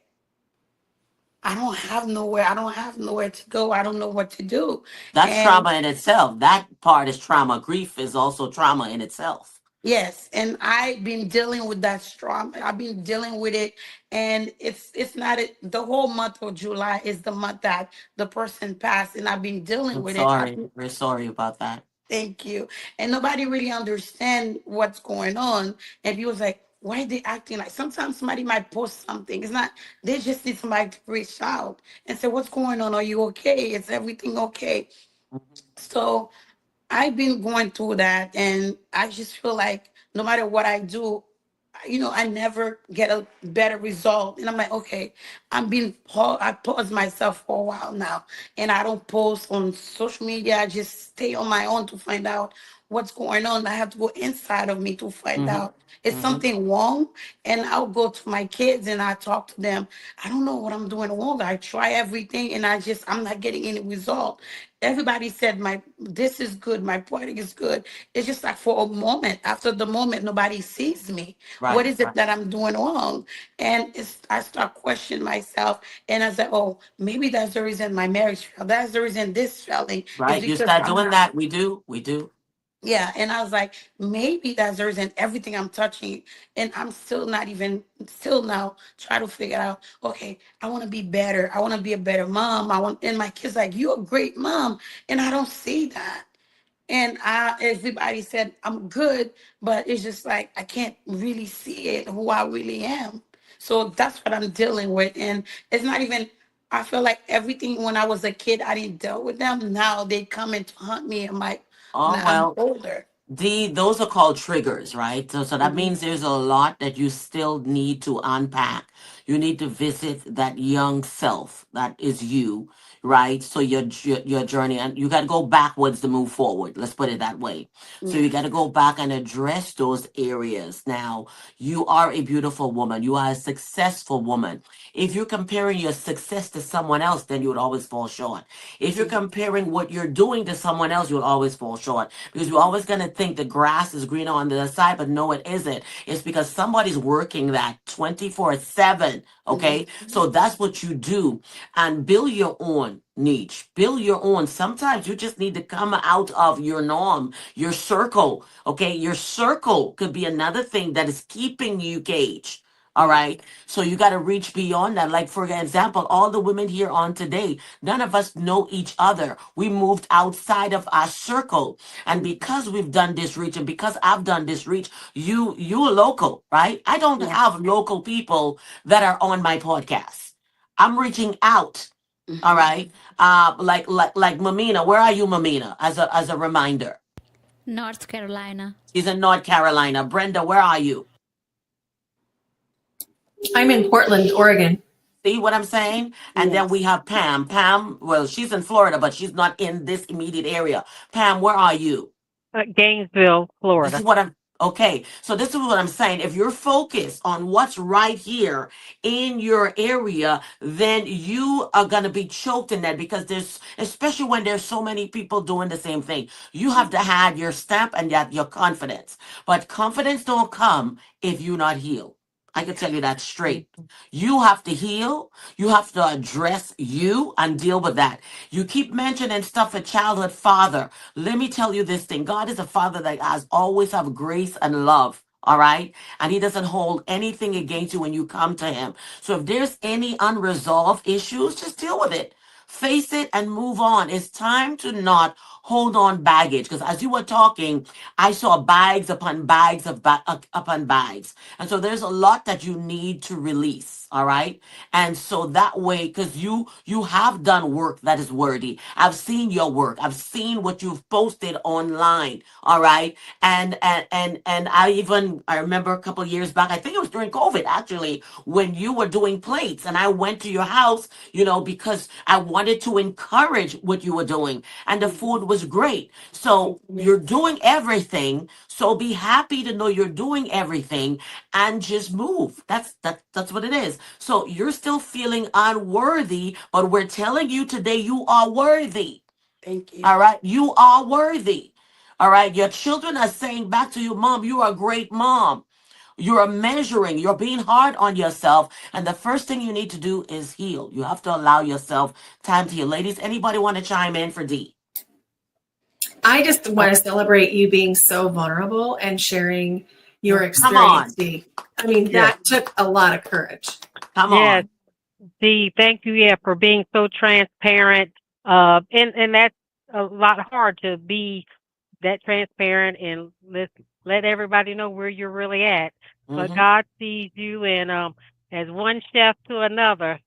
I don't have nowhere to go. I don't know what to do. That's And trauma in itself. That part is trauma. Grief is also trauma in itself. yes, and I've been dealing with that trauma. I've been dealing with it, and it's not it. The whole month of July is the month that the person passed, and I've been dealing I'm with it. sorry. We're sorry about that. Thank you. And nobody really understand what's going on. And he was like, why they acting like, sometimes somebody might post something. It's not, they just need somebody to reach out and say, what's going on? Are you okay? Is everything okay? Mhm. So I've been going through that, and I just feel like no matter what I do, I never get a better result. And I'm like, okay, I pause myself for a while now, and I don't post on social media. I just stay on my own to find out what's going on. I have to go inside of me to find Mhm. out is Mhm. something wrong. And I'll go to my kids and I talk to them. I don't know what I'm doing wrong. I try everything, and I'm not getting any result. Everybody said my this is good, my poetic is good. It's just like for a moment. After the moment, nobody sees me. What Right. is it that I'm doing wrong? And I start questioning myself, and I say, oh, maybe that's the reason my marriage failed. That's the reason this failing is Right. You because start I'm doing not. that. We do. We do. Yeah, and I was like, maybe that's the reason everything I'm touching, and I'm still not even still now try to figure out. Okay, I want to be better. I want to be a better mom. And my kids like, you're a great mom, and I don't see that. And everybody said I'm good, but it's just like I can't really see it who I really am. So that's what I'm dealing with, and it's not even. I feel like everything when I was a kid, I didn't deal with them. Now they come and hunt me, and Oh, now I'm well, older. those are called triggers, right? So that Mhm. means there's a lot that you still need to unpack. You need to visit that young self that is you, right? So your journey, and you got to go backwards to move forward. Let's put it that way. So you Yeah. got to go back and address those areas. Now, you are a beautiful woman. You are a successful woman. If you're comparing your success to someone else, then you would always fall short. If you're Mhm. comparing what you're doing to someone else, you'll always fall short, because you're always going to think the grass is greener on the other side, but no, it isn't. It's because somebody's working that 24/7. Mhm. Okay. So that's what you do, and build your own niche, build your own. Sometimes you just need to come out of your norm, your circle. Okay. Your circle could be another thing that is keeping you caged. All Yeah. right. So you got to reach beyond that. Like, for example, all the women here on today, none of us know each other. We moved outside of our circle. And Mhm. because we've done this reach, and because I've done this reach, you're local, right? I don't Yeah. have local people that are on my podcast. I'm reaching out. All right. Like Mamina. Where are you, Mamina? As a reminder, North Carolina. she's in North Carolina. Brenda, where are you? I'm in Portland, Oregon. See what I'm saying? And then we have Pam. Pam, well, she's in Florida, but she's not in this immediate area. Pam, where are you? Gainesville, This is Florida. what I'm okay. So this is what I'm saying. If you're focused on what's right here in your area, then you are gonna be choked in that because there's especially when there's so many people doing the same thing. You have to have your stamp and that your confidence. But confidence don't come if you're not healed. I can tell you that straight. You have to heal. You have to address you and deal with that. You keep mentioning stuff a childhood father. Let me tell you this thing. God is a father that has always have grace and love. All right. And he doesn't hold anything against you when you come to him. So if there's any unresolved issues, just deal with it. Face it and move on. It's time to not hold on baggage. Because as you were talking, I saw bags upon bags of upon bags. And so there's a lot that you need to release. All right. And so that way, because you have done work that is worthy. I've seen your work. I've seen what you've posted online. All right. And I remember a couple of years back, I think it was during COVID actually, when you were doing plates and I went to your house, because I wanted to encourage what you were doing. And the food was great. So you're doing everything. So be happy to know you're doing everything and just move. That's what it is. So you're still feeling unworthy, but we're telling you today you are worthy. Thank you. All right. You are worthy. All right. Your children are saying back to you, Mom, you are a great mom. You're measuring, you're being hard on yourself. And the first thing you need to do is heal. You have to allow yourself time to heal. Ladies, anybody want to chime in for D? I just want to celebrate you being so vulnerable and sharing your Come on. experience, Dee. I mean, Yes. that took a lot of courage. Come Yes. on. Dee, thank you, for being so transparent. And that's a lot hard to be that transparent and let everybody know where you're really at. But Mhm. God sees you, and as one chef to another,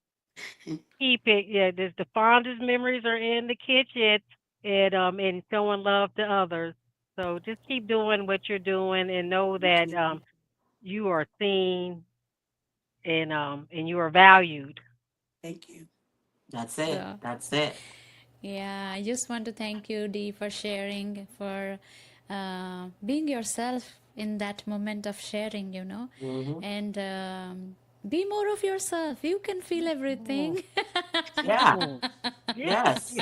keep it. Yeah, the fondest memories are in the kitchen, and showing love to others. So just keep doing what you're doing, and know that you are seen, and you are valued. Thank you. That's it. So, That's it. yeah, I just want to thank you, Dee, for sharing, for being yourself in that moment of sharing, Hmm. and be more of yourself. You can feel everything. Yeah. Mm. Yes.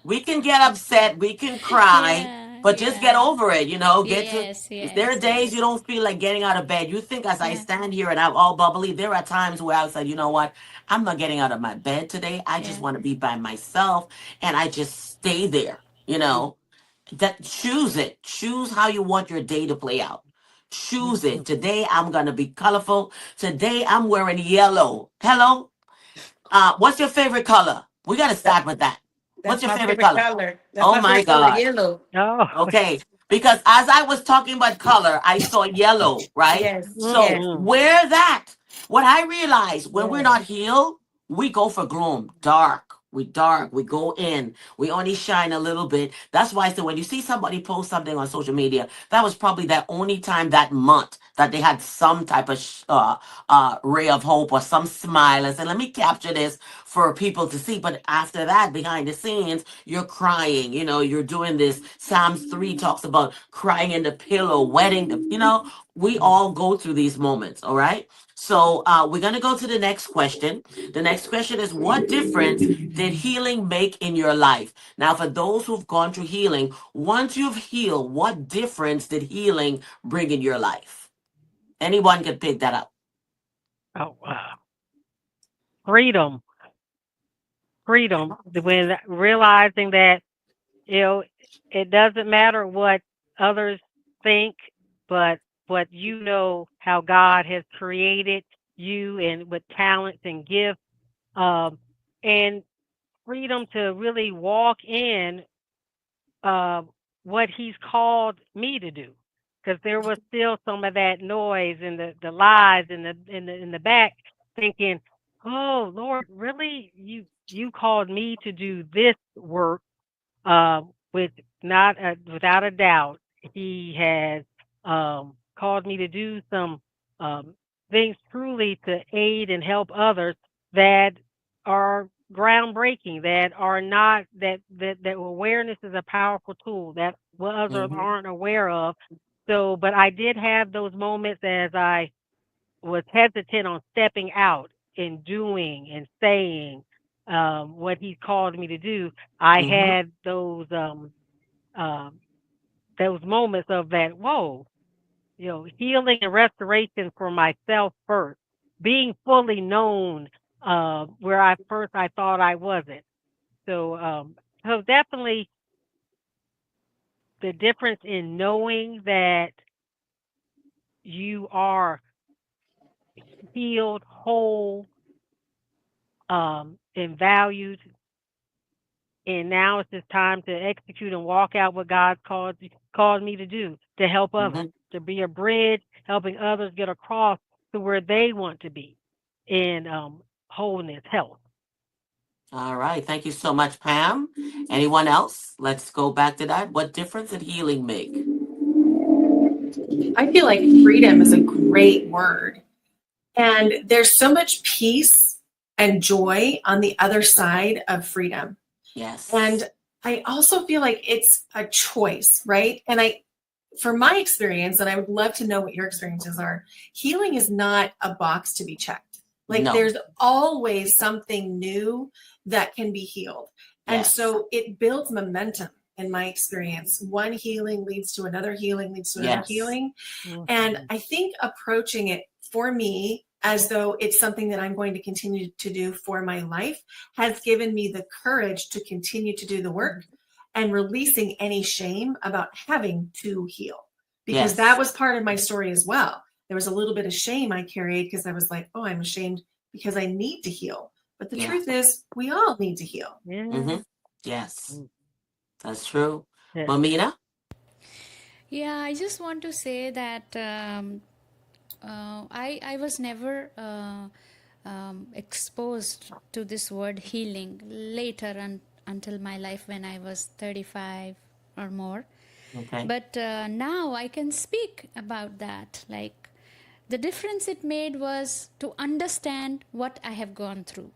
We can get upset, we can cry, Yeah, but just get yeah. over it, get to Yes, if there are yes, days you yes. don't feel like getting out of bed. You think as I Yeah, stand here and I'm all bubbly, there are times where I said, you know what? I'm not getting out of my bed today. I just yeah. want to be by myself and I just stay there, That choose it. Choose how you want your day to play out. Choose it. Today I'm gonna be colorful. Today I'm wearing yellow. Hello? What's your favorite color? We gotta That, start with that. What's that's your my favorite favorite color? color. That's Oh my my favorite color, God. yellow. Oh. Okay. Because as I was talking about color, I saw yellow, right? Yes, So yes, Mm-mm. wear that. What I realize when we're yes. not healed, we go for gloom, dark. We dark. We go in. We only shine a little bit. That's why I said when you see somebody post something on social media, that was probably that only time that month that they had some type of ray of hope or some smile and said, "Let me capture this for people to see." But after that, behind the scenes, you're crying. You're doing this. Psalms 3 talks about crying in the pillow, wetting we all go through these moments. All right. So we're going to go to the next question. The next question is, what difference did healing make in your life? Now, for those who've gone through healing, once you've healed, what difference did healing bring in your life? Anyone can pick that up. Oh, freedom, freedom. When realizing that you know it doesn't matter what others think, but what how God has created you and with talents and gifts, um, and freedom to really walk in uh, what He's called me to do. Because there was still some of that noise and the lies in the back, thinking, "Oh Lord, really? you called me to do this work, with not without a doubt, he has called me to do some um, things truly to aid and help others that are groundbreaking, that are not that awareness is a powerful tool that what others Mm-hmm. aren't aware of. So, but I did have those moments as I was hesitant on stepping out and doing and saying what he called me to do. I Mm-hmm. had um, those moments of that, whoa, healing and restoration for myself first, being fully known where I thought I wasn't. So, so definitely the difference in knowing that you are healed, whole, and valued, and now it's just time to execute and walk out what God called me to do, to help others, Mm-hmm. to be a bridge, helping others get across to where they want to be in wholeness, health. All right. Thank you so much, Pam. Anyone else? Let's go back to that. What difference did healing make? I feel like freedom is a great word. And there's so much peace and joy on the other side of freedom. Yes. And I also feel like it's a choice, right? And for my experience, and I would love to know what your experiences are, healing is not a box to be checked. Like No. there's always something new that can be healed. And Yes. so it builds momentum in my experience. One healing leads to another healing, leads to another Yes. healing. Mhm. And I think approaching it for me as though it's something that I'm going to continue to do for my life has given me the courage to continue to do the work and releasing any shame about having to heal. Because Yes. that was part of my story as well. There was a little bit of shame I carried because I was like, oh, I'm ashamed because I need to heal. But the Yeah. truth is, we all need to heal. Yeah. Mm-hmm. Yes. Mm. That's true. Yeah. Mamina? Yeah, I just want to say that I was never exposed to this word healing later until my life when I was 35 or more. Okay. But now I can speak about that. Like the difference it made was to understand what I have gone through,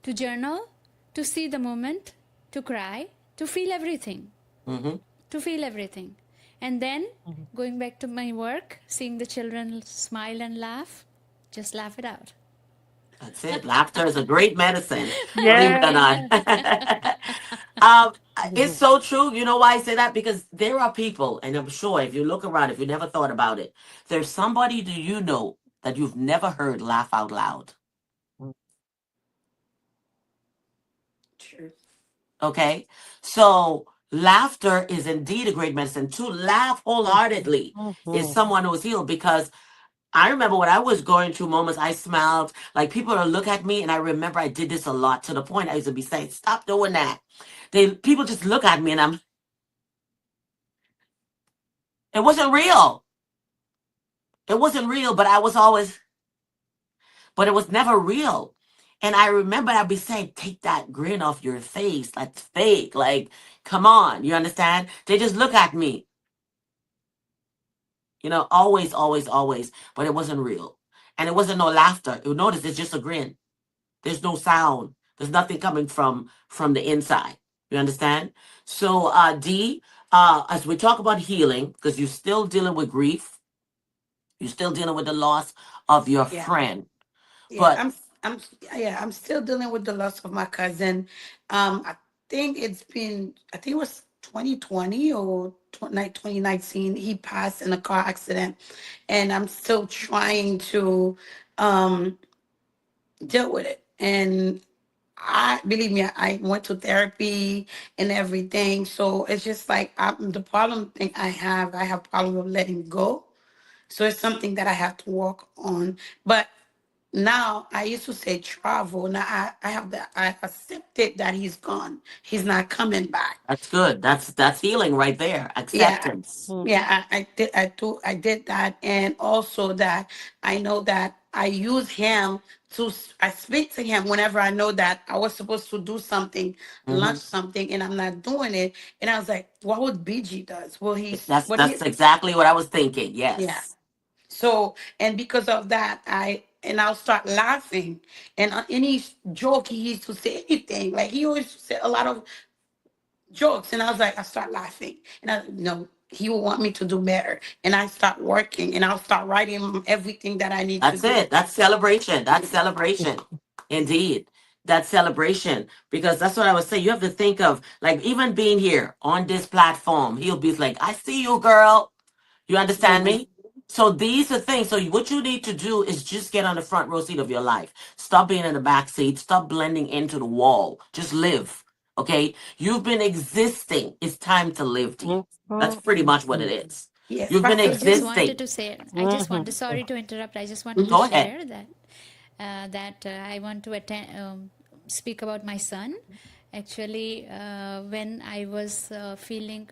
to journal, to see the moment, to cry, to feel everything, Mm-hmm. to feel everything. And then Mhm. going back to my work, seeing the children smile and laugh, just laugh it out. That's it. Laughter is a great medicine. Believe it or Yeah. not. It's Mhm. so true. You know why I say that? Because there are people, and I'm sure if you look around, if you never thought about it, there's somebody do you know that you've never heard laugh out loud. True. Okay? So laughter is indeed a great medicine. To laugh wholeheartedly is Mhm. someone who's healed because I remember when I was going through moments, I smiled, like people would look at me, and I remember I did this a lot to the point I used to be saying, stop doing that. People just look at me and it wasn't real. It wasn't real, but but it was never real. And I remember I'd be saying, take that grin off your face. That's fake. Like, come on. You understand? They just look at me, always, always, always. But it wasn't real. And it wasn't no laughter. You notice it's just a grin. There's no sound. There's nothing coming from the inside. You understand? So, D, as we talk about healing, because you're still dealing with grief, you're still dealing with the loss of your Yeah. friend. Yeah. But I'm still dealing with the loss of my cousin. I I think it was 2020 or 2019. He passed in a car accident, and I'm still trying to um deal with it. And I believe me, I went to therapy and everything. So it's just like the problem thing I have problem with letting go. So it's something that I have to work on. But now I used to say travel. Now I accepted that he's gone. He's not coming back. that's good. That's healing right there. Yeah. Acceptance. Mhm. Yeah, I did that, and also that I know that I use him I speak to him whenever I know that I was supposed to do something, launch something, and I'm not doing it. And I was like, what would BG does? Will he? What he? That's exactly what I was thinking. Yeah. Yes. So, and because of that, I'll start laughing. And any joke he used to say, anything, like he always said a lot of jokes, and I was like, I start laughing, and I no, he will want me to do better, and I start working, and I'll start writing everything that I need to That's do. it. That's celebration. That's celebration. Indeed. That's celebration. Because that's what I was saying. You have to think of, like, even being here on this platform, he'll be like, I see you, girl. You understand Mhm. me? So these are things. So what you need to do is just get on the front row seat of your life. Stop being in the back seat. Stop blending into the wall. Just live. Okay? You've been existing. It's time to live, D. That's pretty much what it is. Yes, You've been I Pastor. just existing. wanted to say, I just wanted, sorry to interrupt, I just wanted to Go ahead. share that I want to speak about my son. Actually, when I was feeling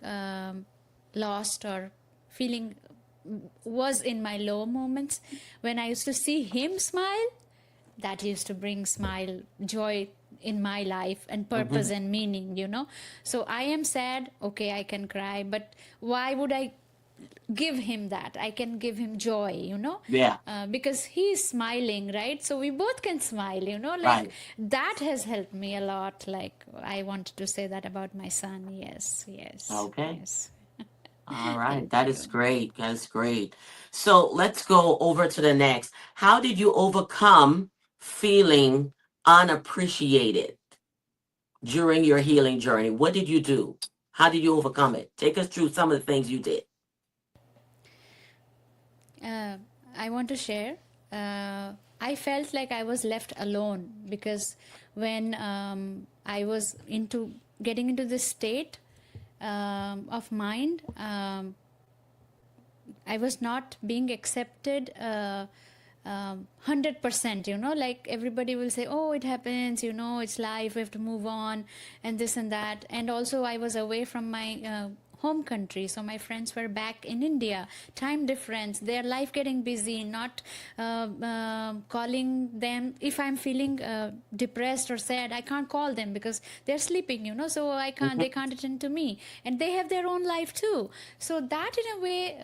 lost or feeling was in my low moments, when I used to see him smile, that used to bring smile, joy in my life and purpose and meaning, So I am sad, okay, I can cry, but why would I give him that? I can give him joy, Yeah. because he's smiling, right? So we both can smile, Right. that has helped me a lot. Like, I wanted to say that about my son. Yes, yes, Okay. yes. All right. Thank That you. is great. That is great. So let's go over to the next. How did you overcome feeling unappreciated during your healing journey? What did you do? How did you overcome it? Take us through some of the things you did. uh, I want to share. I felt like I was left alone because when I was getting into this state of mind, I was not being accepted 100%, like everybody will say, oh, it happens, it's life, we have to move on, and this and that. And also, I was away from my home country, so my friends were back in India. Time difference, their life getting busy, not calling them. If I'm feeling depressed or sad, I can't call them because they're sleeping, so they can't attend to me, and they have their own life too. So that in a way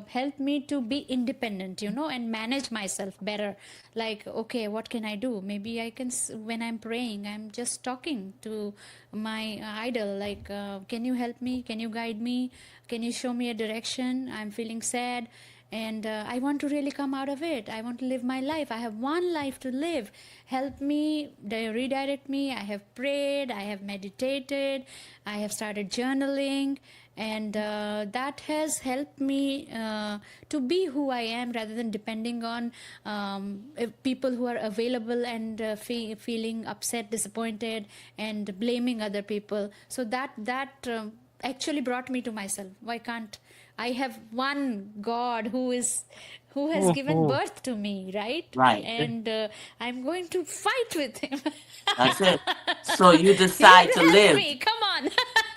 helped me to be independent, and manage myself better. Like, okay, what can I do? Maybe I can, when I'm praying, I'm just talking to my idol, like, can you help me? Can you guide me? Can you show me a direction? I'm feeling sad, and I want to really come out of it. I want to live my life. I have one life to live. Help me, redirect me. I have prayed, I have meditated, I have started journaling, and that has helped me to be who I am, rather than depending on people who are available and feeling upset, disappointed, and blaming other people. So that actually brought me to myself. Why can't I have one God who has given birth to me, right? Right. And I'm going to fight with him. That's it. So you You have decide to to help live. me. Come on.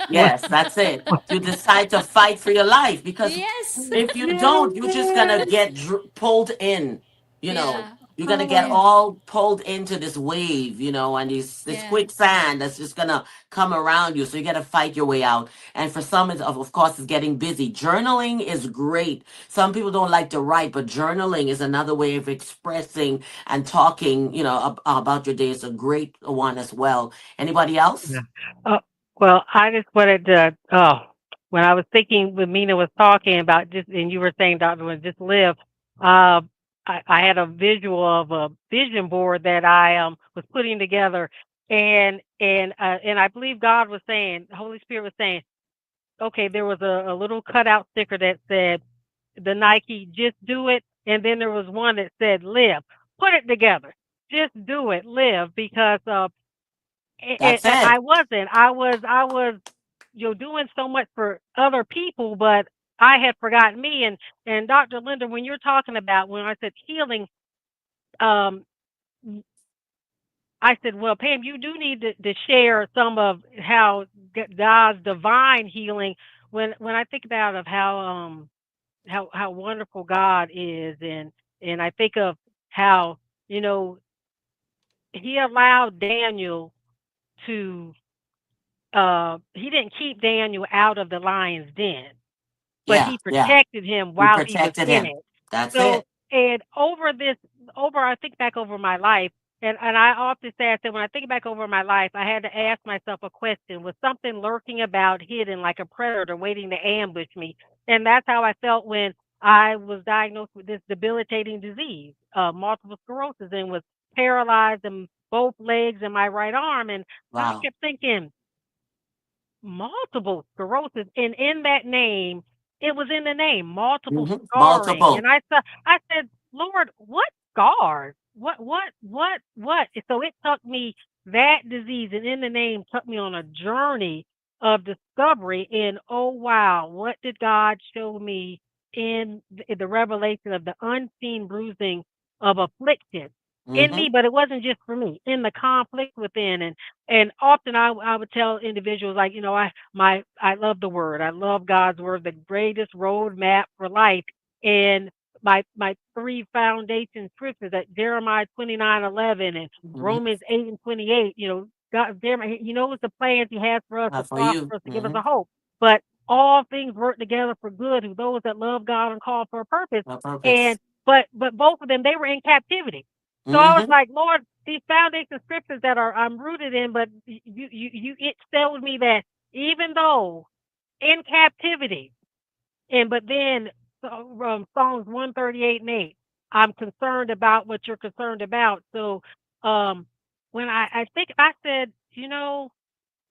Yes, that's it. You decide to fight for your life because Yes. if you don't, you're just gonna get pulled in. You know, Yeah. you're gonna get Yeah. all pulled into this wave. And this Yeah. quicksand that's just gonna come around you. So you gotta fight your way out. And for some, of course, it's getting busy. Journaling is great. Some people don't like to write, but journaling is another way of expressing and talking. About your day. It's a great one as well. Anybody else? Yeah. Oh, well, I just wanted to. Oh, when I was thinking when Mina was talking about just, and you were saying, Doctor, when just live. Uh, I had a visual of a vision board that I was putting together, and I believe God was saying, the Holy Spirit was saying, okay, there was a little cutout sticker that said the Nike, just do it, and then there was one that said live. Put it together. Just do it, live, because That's I it. wasn't. I was, doing so much for other people, but I had forgotten me. And Dr. Linda, when you're talking about when I said healing, um, I said, well, Pam, you do need to share some of how God's divine healing. When I think about of how wonderful God is, and I think of how you know. he allowed Daniel to, he didn't keep Daniel out of the lion's den, but Yeah, he yeah. protected him You while he was protected in him. it. That's So, it. and I think back over my life, and I often say, I said, when I think back over my life, I had to ask myself a question: was something lurking about, hidden, like a predator waiting to ambush me? And that's how I felt when I was diagnosed with this debilitating disease, multiple sclerosis, and was paralyzed in both legs and my right arm. And I Wow. kept thinking, multiple sclerosis, and in that name, it was in the name, multiple scarring. And Multiple. I said, Lord, what scars? What? So it took me, that disease, and in the name took me on a journey of discovery. And oh wow, what did God show me in the revelation of the unseen bruising of affliction in Mm-hmm. me? But it wasn't just for me, in the conflict within. And often I would tell individuals, like, I love the word. I love God's word, the greatest roadmap for life. And my three foundation scriptures, that Jeremiah 29:11 and Mm-hmm. Romans 8:28, God, Jeremiah, He knows the plans He has for us to Not for you. prosper us, to give us Mm-hmm. a hope. But all things work together for good, who those that love God and call for a purpose. On And purpose. but both of them, they were in captivity. So I was Mm-hmm. like, Lord, these foundation scriptures that I'm rooted in, but it tells me that even though in captivity, but then Psalms 138:8, I'm concerned about what you're concerned about. So um, when I think, I said,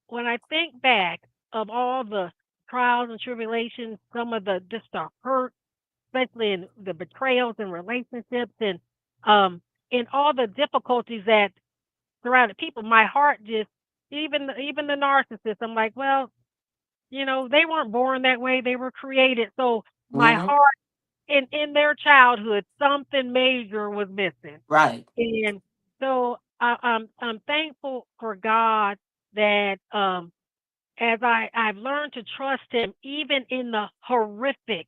when I think back of all the trials and tribulations, some of the hurt, especially in the betrayals and relationships, and all the difficulties that surrounded people, my heart just, even the narcissist, I'm like, well, they weren't born that way, they were created. So my Mm-hmm. heart, in their childhood, something major was missing. Right. And so I'm thankful for God that, as I've learned to trust Him even in the horrific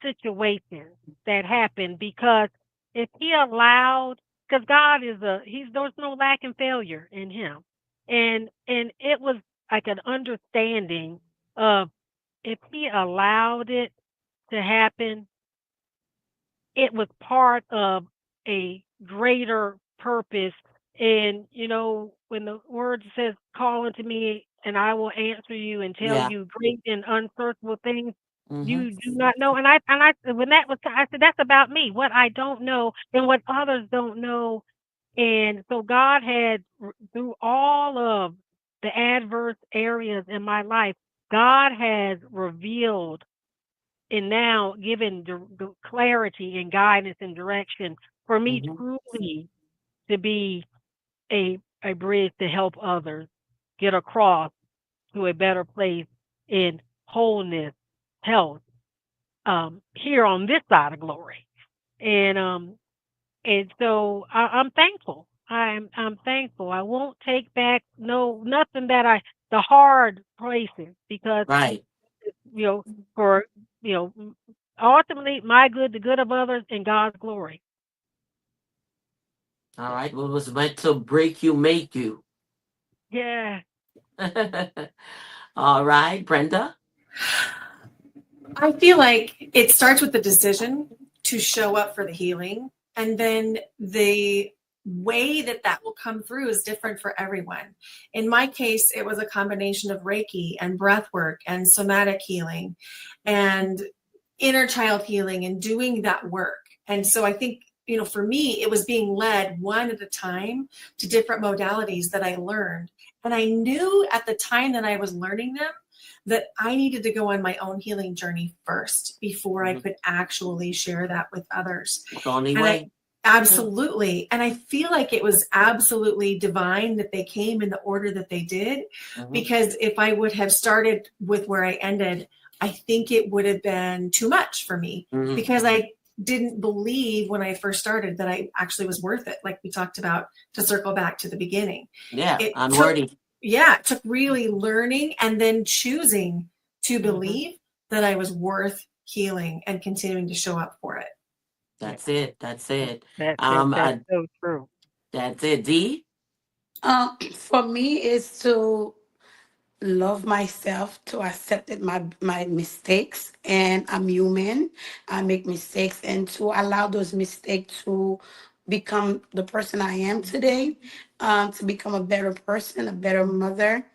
situations that happen, because if He allowed, because God is there's no lack and failure in Him. And it was like an understanding of, if He allowed it to happen, it was part of a greater purpose. And when the word says, call unto me and I will answer you and tell Yeah. you great and unsearchable things Mm-hmm. you do not know. And I when that was, I said, that's about me, what I don't know and what others don't know. And so God had, through all of the adverse areas in my life, God has revealed and now given the clarity and guidance and direction for me Mm-hmm. truly to be a bridge to help others get across to a better place in wholeness, health, here on this side of glory. And so I'm thankful. I'm thankful. I won't take back nothing the hard places, because Right. you know for you know ultimately my good, the good of others, and God's glory. All right. What was meant to break you, make you. Yeah. All right, Brenda. I feel like it starts with the decision to show up for the healing, and then the way that will come through is different for everyone. In my case, it was a combination of Reiki and breath work and somatic healing and inner child healing and doing that work. And so I think, for me, it was being led one at a time to different modalities that I learned. And I knew at the time that I was learning them that I needed to go on my own healing journey first before I could actually share that with others. It's the only And way. absolutely. And I feel like it was absolutely divine that they came in the order that they did, because if I would have started with where I ended, I think it would have been too much for me, because I didn't believe when I first started that I actually was worth it. Like we talked about, to circle back to the beginning. Yeah. It Unworthy. took really learning and then choosing to believe that I was worth healing and continuing to show up for it. That's it. That's it. That's so true. That's it. D. For me, is to love myself, to accept it, my mistakes, and I'm human. I make mistakes, and to allow those mistakes to become the person I am today, to become a better person, a better mother,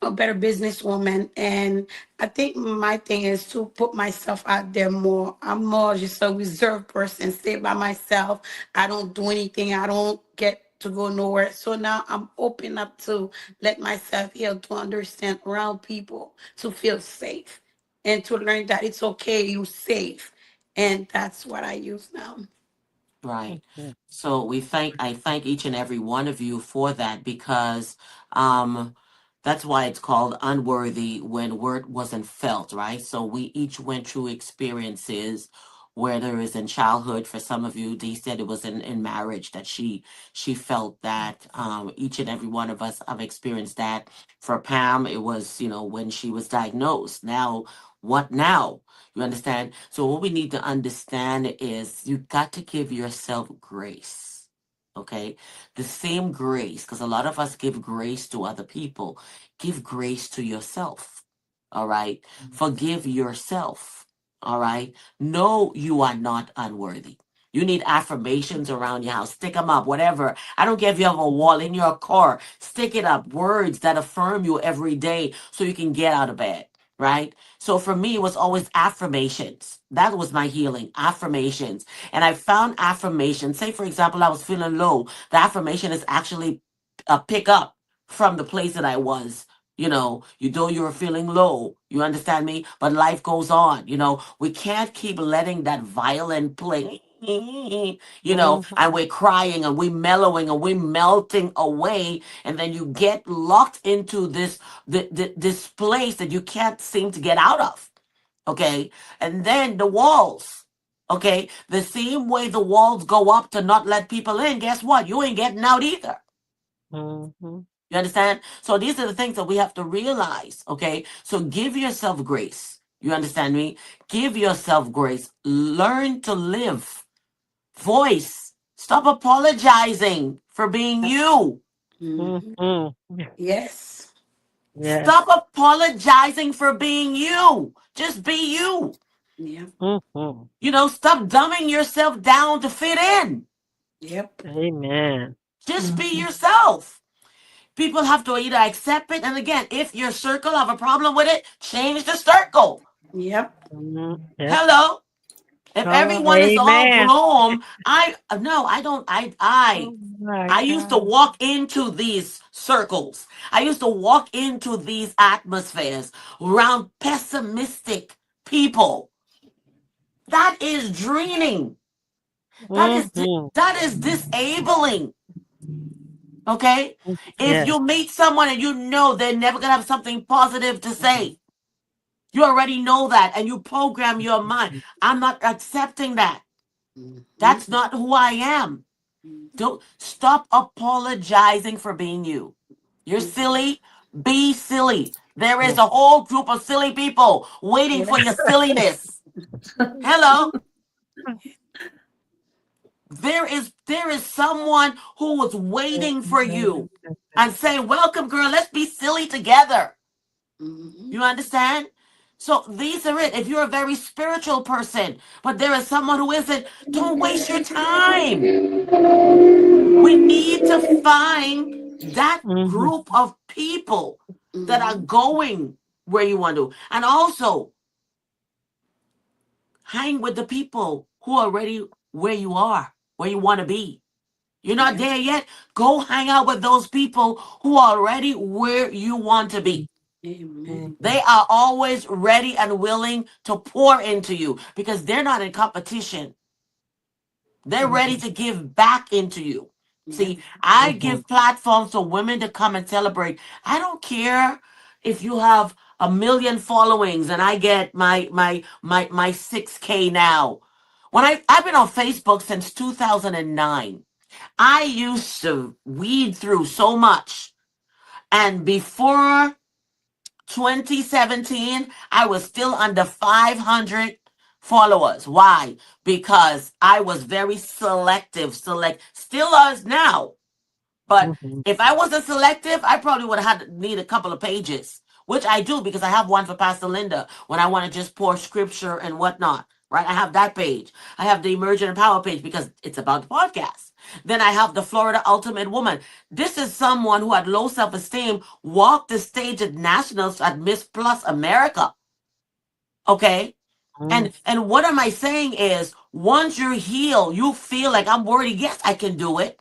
a better businesswoman. And I think my thing is to put myself out there more. I'm more just a reserved person, stay by myself. I don't do anything. I don't get to go nowhere. So now I'm open up to let myself heal, to understand around people, to feel safe, and to learn that it's okay, you're safe. And that's what I use now. Right. Mhm. So I thank each and every one of you for that, because um that's why it's called unworthy, when word wasn't felt, right? So we each went through experiences, whether it's in childhood. For some of you, Dee said it was in marriage that she felt that. Each and every one of us have experienced that. For Pam, it was, when she was diagnosed. Now, what now? You understand? So what we need to understand is you got to give yourself grace. Okay? The same grace, because a lot of us give grace to other people. Give grace to yourself. All right? Forgive yourself. All right? No, you are not unworthy. You need affirmations around your house. Stick them up, whatever. I don't care if you have a wall in your car. Stick it up. Words that affirm you every day so you can get out of bed, right? So for me, it was always affirmations. That was my healing, affirmations. And I found affirmations. Say, for example, I was feeling low. The affirmation is actually a pick up from the place that I was. You know you were feeling low. You understand me? But life goes on. We can't keep letting that violent play. And we're crying and we're mellowing and we're melting away. And then you get locked into this place that you can't seem to get out of. Okay. And then the walls. Okay. The same way the walls go up to not let people in, guess what? You ain't getting out either. Mhm. You understand? So these are the things that we have to realize. Okay. So give yourself grace. You understand me? Give yourself grace. Learn to live. Voice. Stop apologizing for being you. Mhm. Mhm. Yes. Yes. Stop apologizing for being you. Just be you. Yep. Mhm. Stop dumbing yourself down to fit in. Yep. Amen. Just be Mhm. yourself. People have to either accept it, and again, if your circle have a problem with it, change the circle. Yep. Yep. Hello. If Oh, everyone is all amen. gloom, I don't. Oh my I used to God. walk into these circles. I used to walk into these atmospheres around pessimistic people. That is draining. Mhm. That is disabling. Okay? If Yes. you meet someone and you know they're never gonna have something positive to say, you already know that, and you program your mind. I'm not accepting that. Mhm. That's not who I am. Don't stop apologizing for being you. You're Mhm. silly. Be silly. There is Mhm. a whole group of silly people waiting for your Yes. silliness. Hello. There is someone who was waiting for you and say, "Welcome, girl. Let's be silly together." Mhm. You understand? So these are it. If you're a very spiritual person, but there is someone who isn't, don't waste your time. We need to find that Mhm. group of people that are Mhm. going where you want to. And also hang with the people who are already where you are, where you want to be. You're not Yes. there yet. Go hang out with those people who are already where you want to be. Amen. They Mhm. are always ready and willing to pour into you because they're not in competition. They're ready Mhm. to give back into you. Yep. See, I Mhm. give platforms for women to come and celebrate. I don't care if you have a million followings and I get my 6K now. When I've been on Facebook since 2009. I used to weed through so much. And before 2017, I was still under 500 followers. Why? Because I was very selective, still is now. But Mhm. if I wasn't selective, I probably would have had to need a couple of pages, which I do because I have one for Pastor Linda when I want to just pour scripture and whatnot. Right? I have that page. I have the Emergent and Power page because it's about the podcast. Then I have the Florida Ultimate Woman. This is someone who had low self-esteem, walked the stage at nationals at Miss Plus America. Okay? Mhm. And what am I saying is once you're healed, you feel like I'm worthy. Yes, I can do it.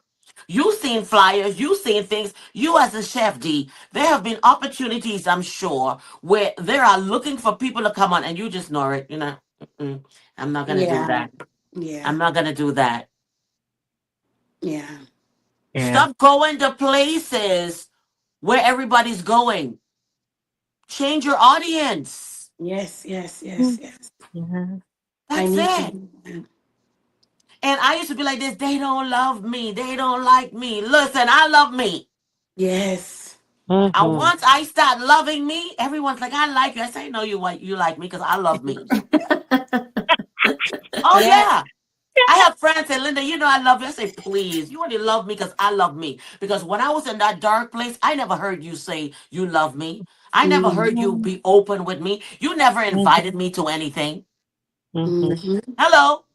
You've seen flyers, you've seen things. You as a chef D, there have been opportunities, I'm sure, where they are looking for people to come on and you just know it, "Mm-mm, I'm not gonna do Yeah. that. Yeah. I'm not gonna do that." Yeah. Yeah. Stop going to places where everybody's going. Change your audience. Yes. Yes. Yes. Mhm. Yes. I That's need to it. do that. And I used to be like this, they don't love me. They don't like me. Listen, I love me. Yes. And Mhm. once I start loving me, everyone's like, I like you. I say, no, you like me because I love me. Oh, Yeah. yeah. I have friends say, Linda, I love you. I say, please, you only love me because I love me. Because when I was in that dark place, I never heard you say you love me. I never heard Mm-hmm. you be open with me. You never Mhm. invited me to anything. Mhm. Mm-hmm. Hello.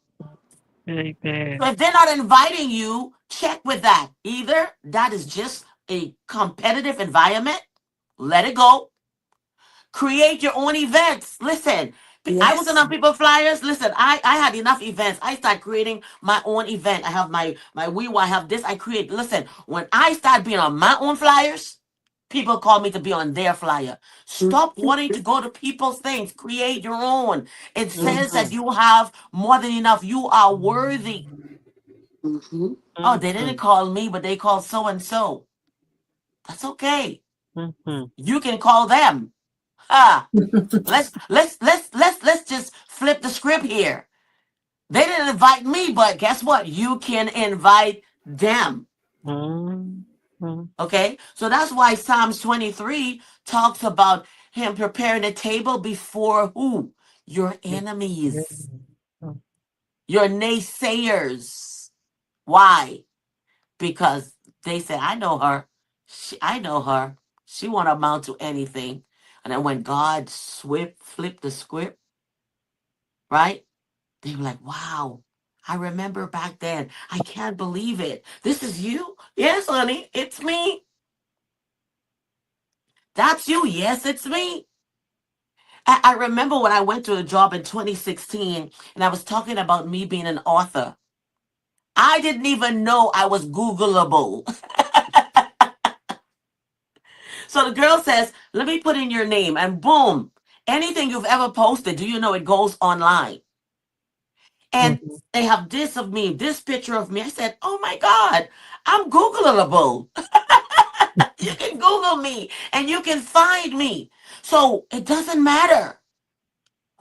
So Amen. if they're not inviting you, check with that. Either that is just a competitive environment, let it go. Create your own events. Listen, I wasn't Yes. on people flyers. Listen, I had enough events. I started creating my own event. I have my WeWa, I have this. I create. Listen, when I start being on my own flyers, people call me to be on their flyer. Stop wanting to go to people's things. Create your own. It says that Mhm. you have more than enough. You are worthy. Mm-hmm. Oh, they didn't Mhm. call me, but they called so and so. That's okay. Mhm. You can call them. Ah, let's just flip the script here. They didn't invite me, but guess what? You can invite them. Mhm. Mhm. Okay? So that's why Psalms 23 talks about him preparing a table before who? Your Yeah. enemies, your naysayers. Why? Because they said, I know her. I know her. She won't amount to anything. And then when God flipped the script, right? They were like, wow, I remember back then. I can't believe it. This is you? Yes, honey, it's me. That's you? Yes, it's me. I remember when I went to a job in 2016 and I was talking about me being an author. I didn't even know I was Googleable. So the girl says, let me put in your name, and boom, anything you've ever posted, do you know it goes online? And Mhm. they have this of me, this picture of me. I said, oh my God, I'm Googleable. You can Google me and you can find me. So it doesn't matter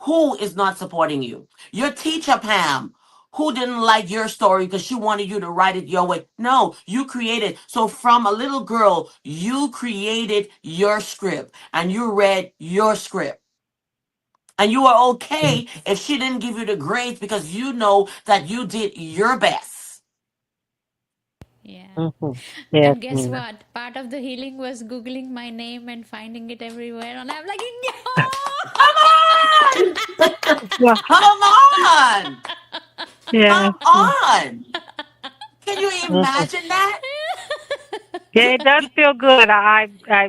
who is not supporting you. Your teacher, Pam, who didn't like your story because she wanted you to write it your way. No, you created. So from a little girl, you created your script and you read your script. And you are okay if she didn't give you the grades because you know that you did your best. Yeah. Mhm. Yes, And guess Nina. what? Part of the healing was Googling my name and finding it everywhere. And I'm like, Come on! Yeah. Come on! Yes. Come on! Can you Mhm. imagine that? Yeah, it does feel good. I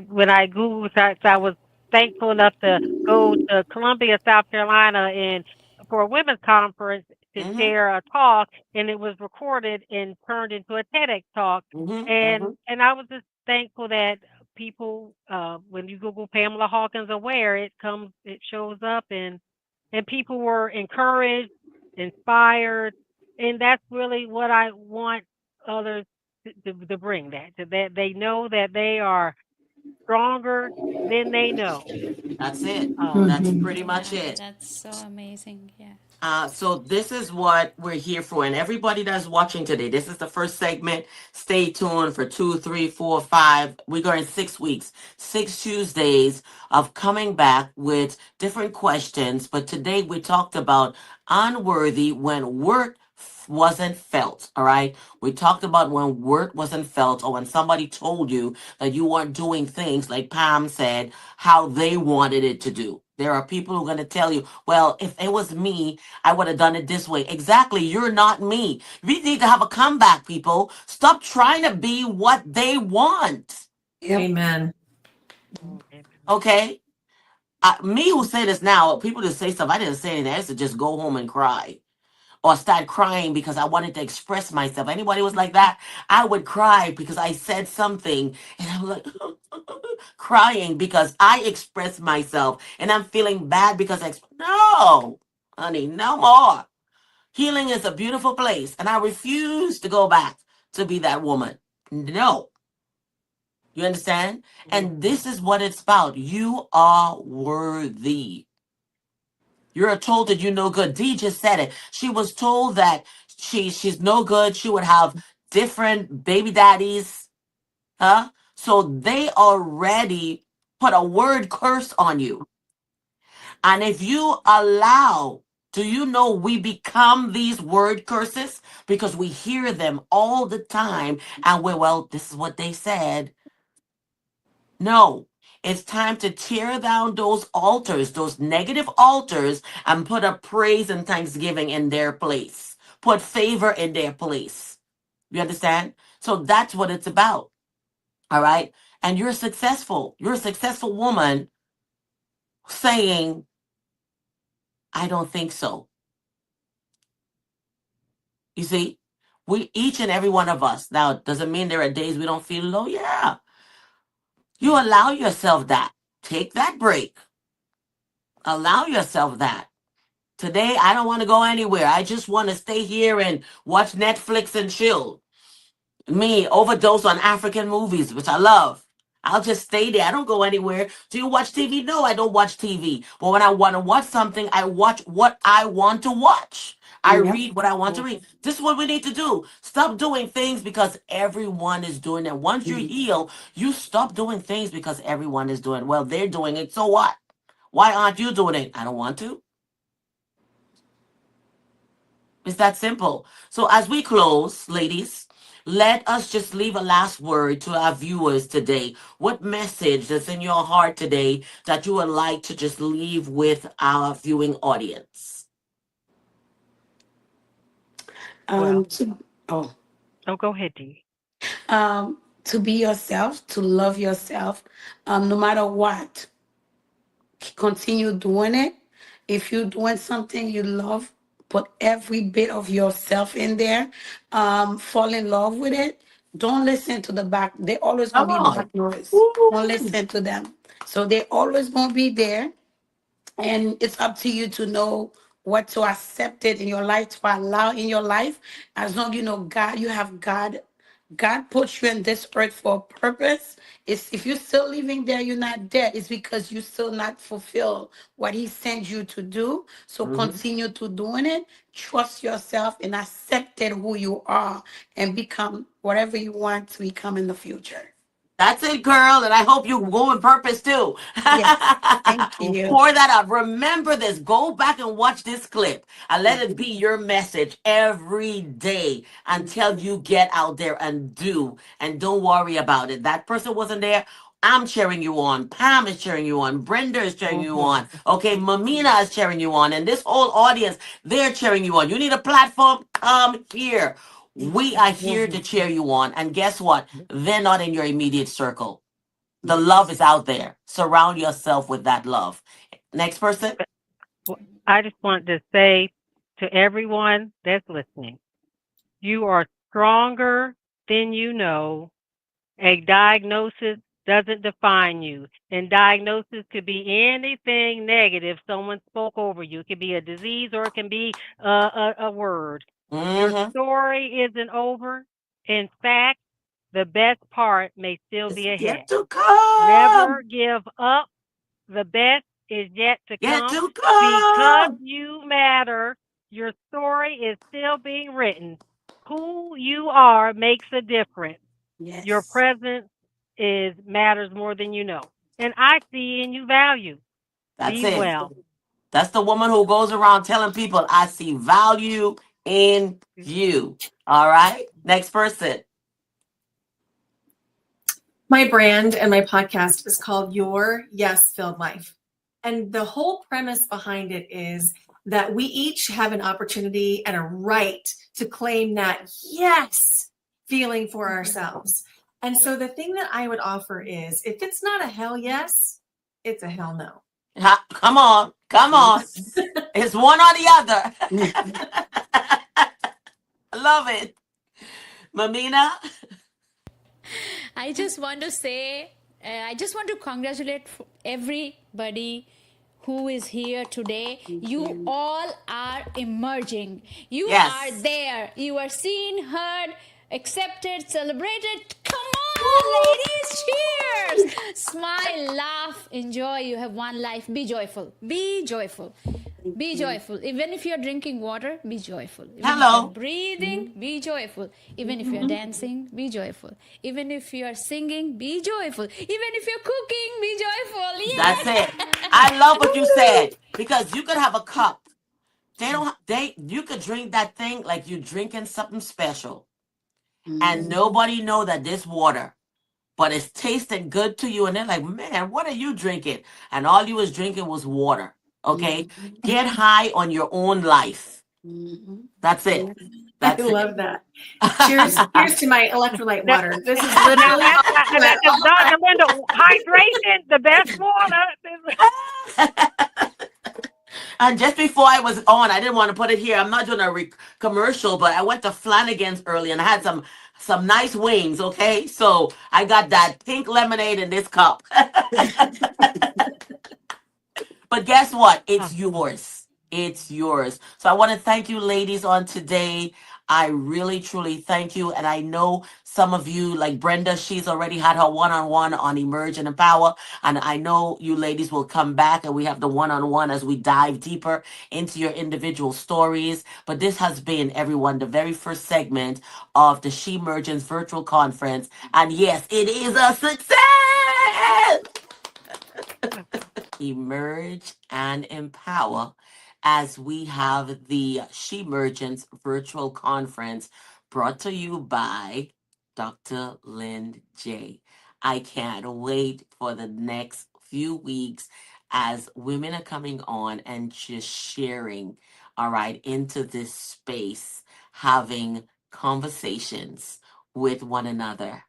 when I Googled, I was thankful enough to go to Columbia, South Carolina, and for a women's conference to Mm-hmm. share a talk, and it was recorded and turned into a TEDx talk. Mm-hmm. Mm-hmm. And I was just thankful that people, when you Google Pamela Hawkins Aware, it shows up, and people were encouraged, inspired, and that's really what I want others to bring that they know that they are stronger than they know. That's it. Um, That's Mhm. pretty much yeah, it. that's so amazing. Yeah. So this is what we're here for, and everybody that's watching today, this is the first segment. Stay tuned for 2, 3, 4, 5. We're going 6 weeks, 6 Tuesdays of coming back with different questions. But today we talked about unworthy when work wasn't felt. All right. We talked about when worth wasn't felt, or when somebody told you that you weren't doing things like Pam said, how they wanted it to do. There are people who are going to tell you, well, if it was me, I would have done it this way. Exactly. You're not me. We need to have a comeback, people. Stop trying to be what they want. Yep. Amen. Okay. Me who say this now, people just say stuff. I didn't say anything. I used to just go home and cry or start crying because I wanted to express myself. Anybody was like that? I would cry because I said something and I'm like crying because I expressed myself and I'm feeling bad because no, honey, no more. Healing is a beautiful place and I refuse to go back to be that woman. No. You understand? And this is what it's about. You are worthy. You're told that you're no good. Dee just said it. She was told that she's no good. She would have different baby daddies. Huh? So they already put a word curse on you. And if you allow, do you know we become these word curses? Because we hear them all the time. And well, this is what they said. No, it's time to tear down those altars, those negative altars, and put a praise and thanksgiving in their place. Put favor in their place. You understand? So that's what it's about. All right. And you're successful. You're a successful woman saying, I don't think so. You see, we each and every one of us. Now, doesn't mean there are days we don't feel low. Yeah. You allow yourself that. Take that break. Allow yourself that. Today, I don't want to go anywhere. I just want to stay here and watch Netflix and chill. Me, overdose on African movies, which I love. I'll just stay there. I don't go anywhere. Do you watch TV? No, I don't watch TV. But when I want to watch something, I watch what I want to watch. I Yep. read what I want to read. This is what we need to do. Stop doing things because everyone is doing it. Once you heal, you stop doing things because everyone is doing it. Well, they're doing it. So what? Why aren't you doing it? I don't want to. It's that simple. So as we close, ladies, let us just leave a last word to our viewers today. What message that's in your heart today that you would like to just leave with our viewing audience? Well, Oh, go ahead, Dee. to be yourself, to love yourself, no matter what. Continue doing it. If you're doing something you love, put every bit of yourself in there. Fall in love with it. Don't listen to the back. They always Come gonna be on. back noise. Don't Woo. listen to them. So they always gonna be there. And it's up to you to know what to accept it in your life, to allow in your life. As long as you know God, you have God. God put you in this earth for a purpose. It's if you're still living there, you're not dead. It's because you still not fulfill what He sent you to do. So Mhm. continue to doing it. Trust yourself and accept it who you are and become whatever you want to become in the future. That's it, girl. And I hope you go on purpose too. Yes. Thank you. Pour that out. Remember this. Go back and watch this clip and let it be your message every day until you get out there and do. And don't worry about it. That person wasn't there. I'm cheering you on. Pam is cheering you on. Brenda is cheering you on. Okay, Mamina is cheering you on. And this whole audience, they're cheering you on. You need a platform? Come here. We are here to cheer you on. And guess what? They're not in your immediate circle. The love is out there. Surround yourself with that love. Next person. Well, I just want to say to everyone that's listening, you are stronger than you know. A diagnosis doesn't define you. And diagnosis could be anything negative someone spoke over you. It could be a disease or it can be a word. Your Mm-hmm. story isn't over. In fact, the best part may still It's be ahead. yet to come. Never give up. The best is yet to Yet come to because come. you matter. Your story is still being written. Who you are makes a difference. Your Yes. presence is matters more than you know. And I see in you value. That's Be it. well. That's the woman who goes around telling people, I see value in you. All right. Next person. My brand and my podcast is called Your Yes Filled Life. And the whole premise behind it is that we each have an opportunity and a right to claim that yes feeling for ourselves. And so the thing that I would offer is if it's not a hell yes, it's a hell no. Come on. Come on. It's one or the other. I love it. Mamina? I just want to say, I just want to congratulate everybody who is here today. You all are emerging. You are Yes. there. You are seen, heard, accepted, celebrated. Come on, ladies, cheers! Smile, laugh, enjoy. You have one life. Be joyful. Be joyful. Be joyful. Even if you're drinking water, be joyful. Even if you're Hello. breathing, be joyful. Even if you're dancing, be joyful. Even if you're singing, be joyful. Even if you're cooking, be joyful. Yeah. That's it. I love what you said because you could have a cup. You could drink that thing like you're drinking something special, and nobody know that this water, but it's tasting good to you, and they're like, man, what are you drinking? And all you was drinking was water. Okay, get high on your own life. That's it. I That's love that. Cheers to my electrolyte Now, water. This is now literally Dr. Linda, hydration, the best water. it. And just before I was on, I didn't want to put it here. I'm not doing a commercial, but I went to Flanagan's early and I had some nice wings. Okay, so I got that pink lemonade in this cup. But guess what? It's yours. It's yours. So I want to thank you, ladies, on today. I really, truly thank you. And I know some of you, like Brenda, she's already had her one-on-one on Emerge and Empower. And I know you ladies will come back and we have the one-on-one as we dive deeper into your individual stories. But this has been, everyone, the very first segment of the Shemergence Virtual Conference. And yes, it is a success! Emerge and Empower as we have the Shemergence Virtual Conference brought to you by Dr. Lynn J. I can't wait for the next few weeks as women are coming on and just sharing, all right, into this space, having conversations with one another.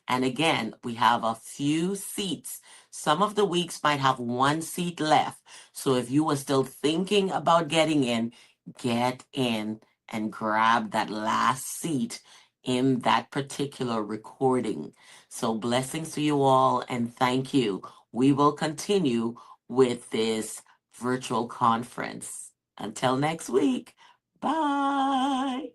And again, we have a few seats. Some of the weeks might have one seat left. So if you were still thinking about getting in, get in and grab that last seat in that particular recording. So blessings to you all and thank you. We will continue with this virtual conference. Until next week, bye.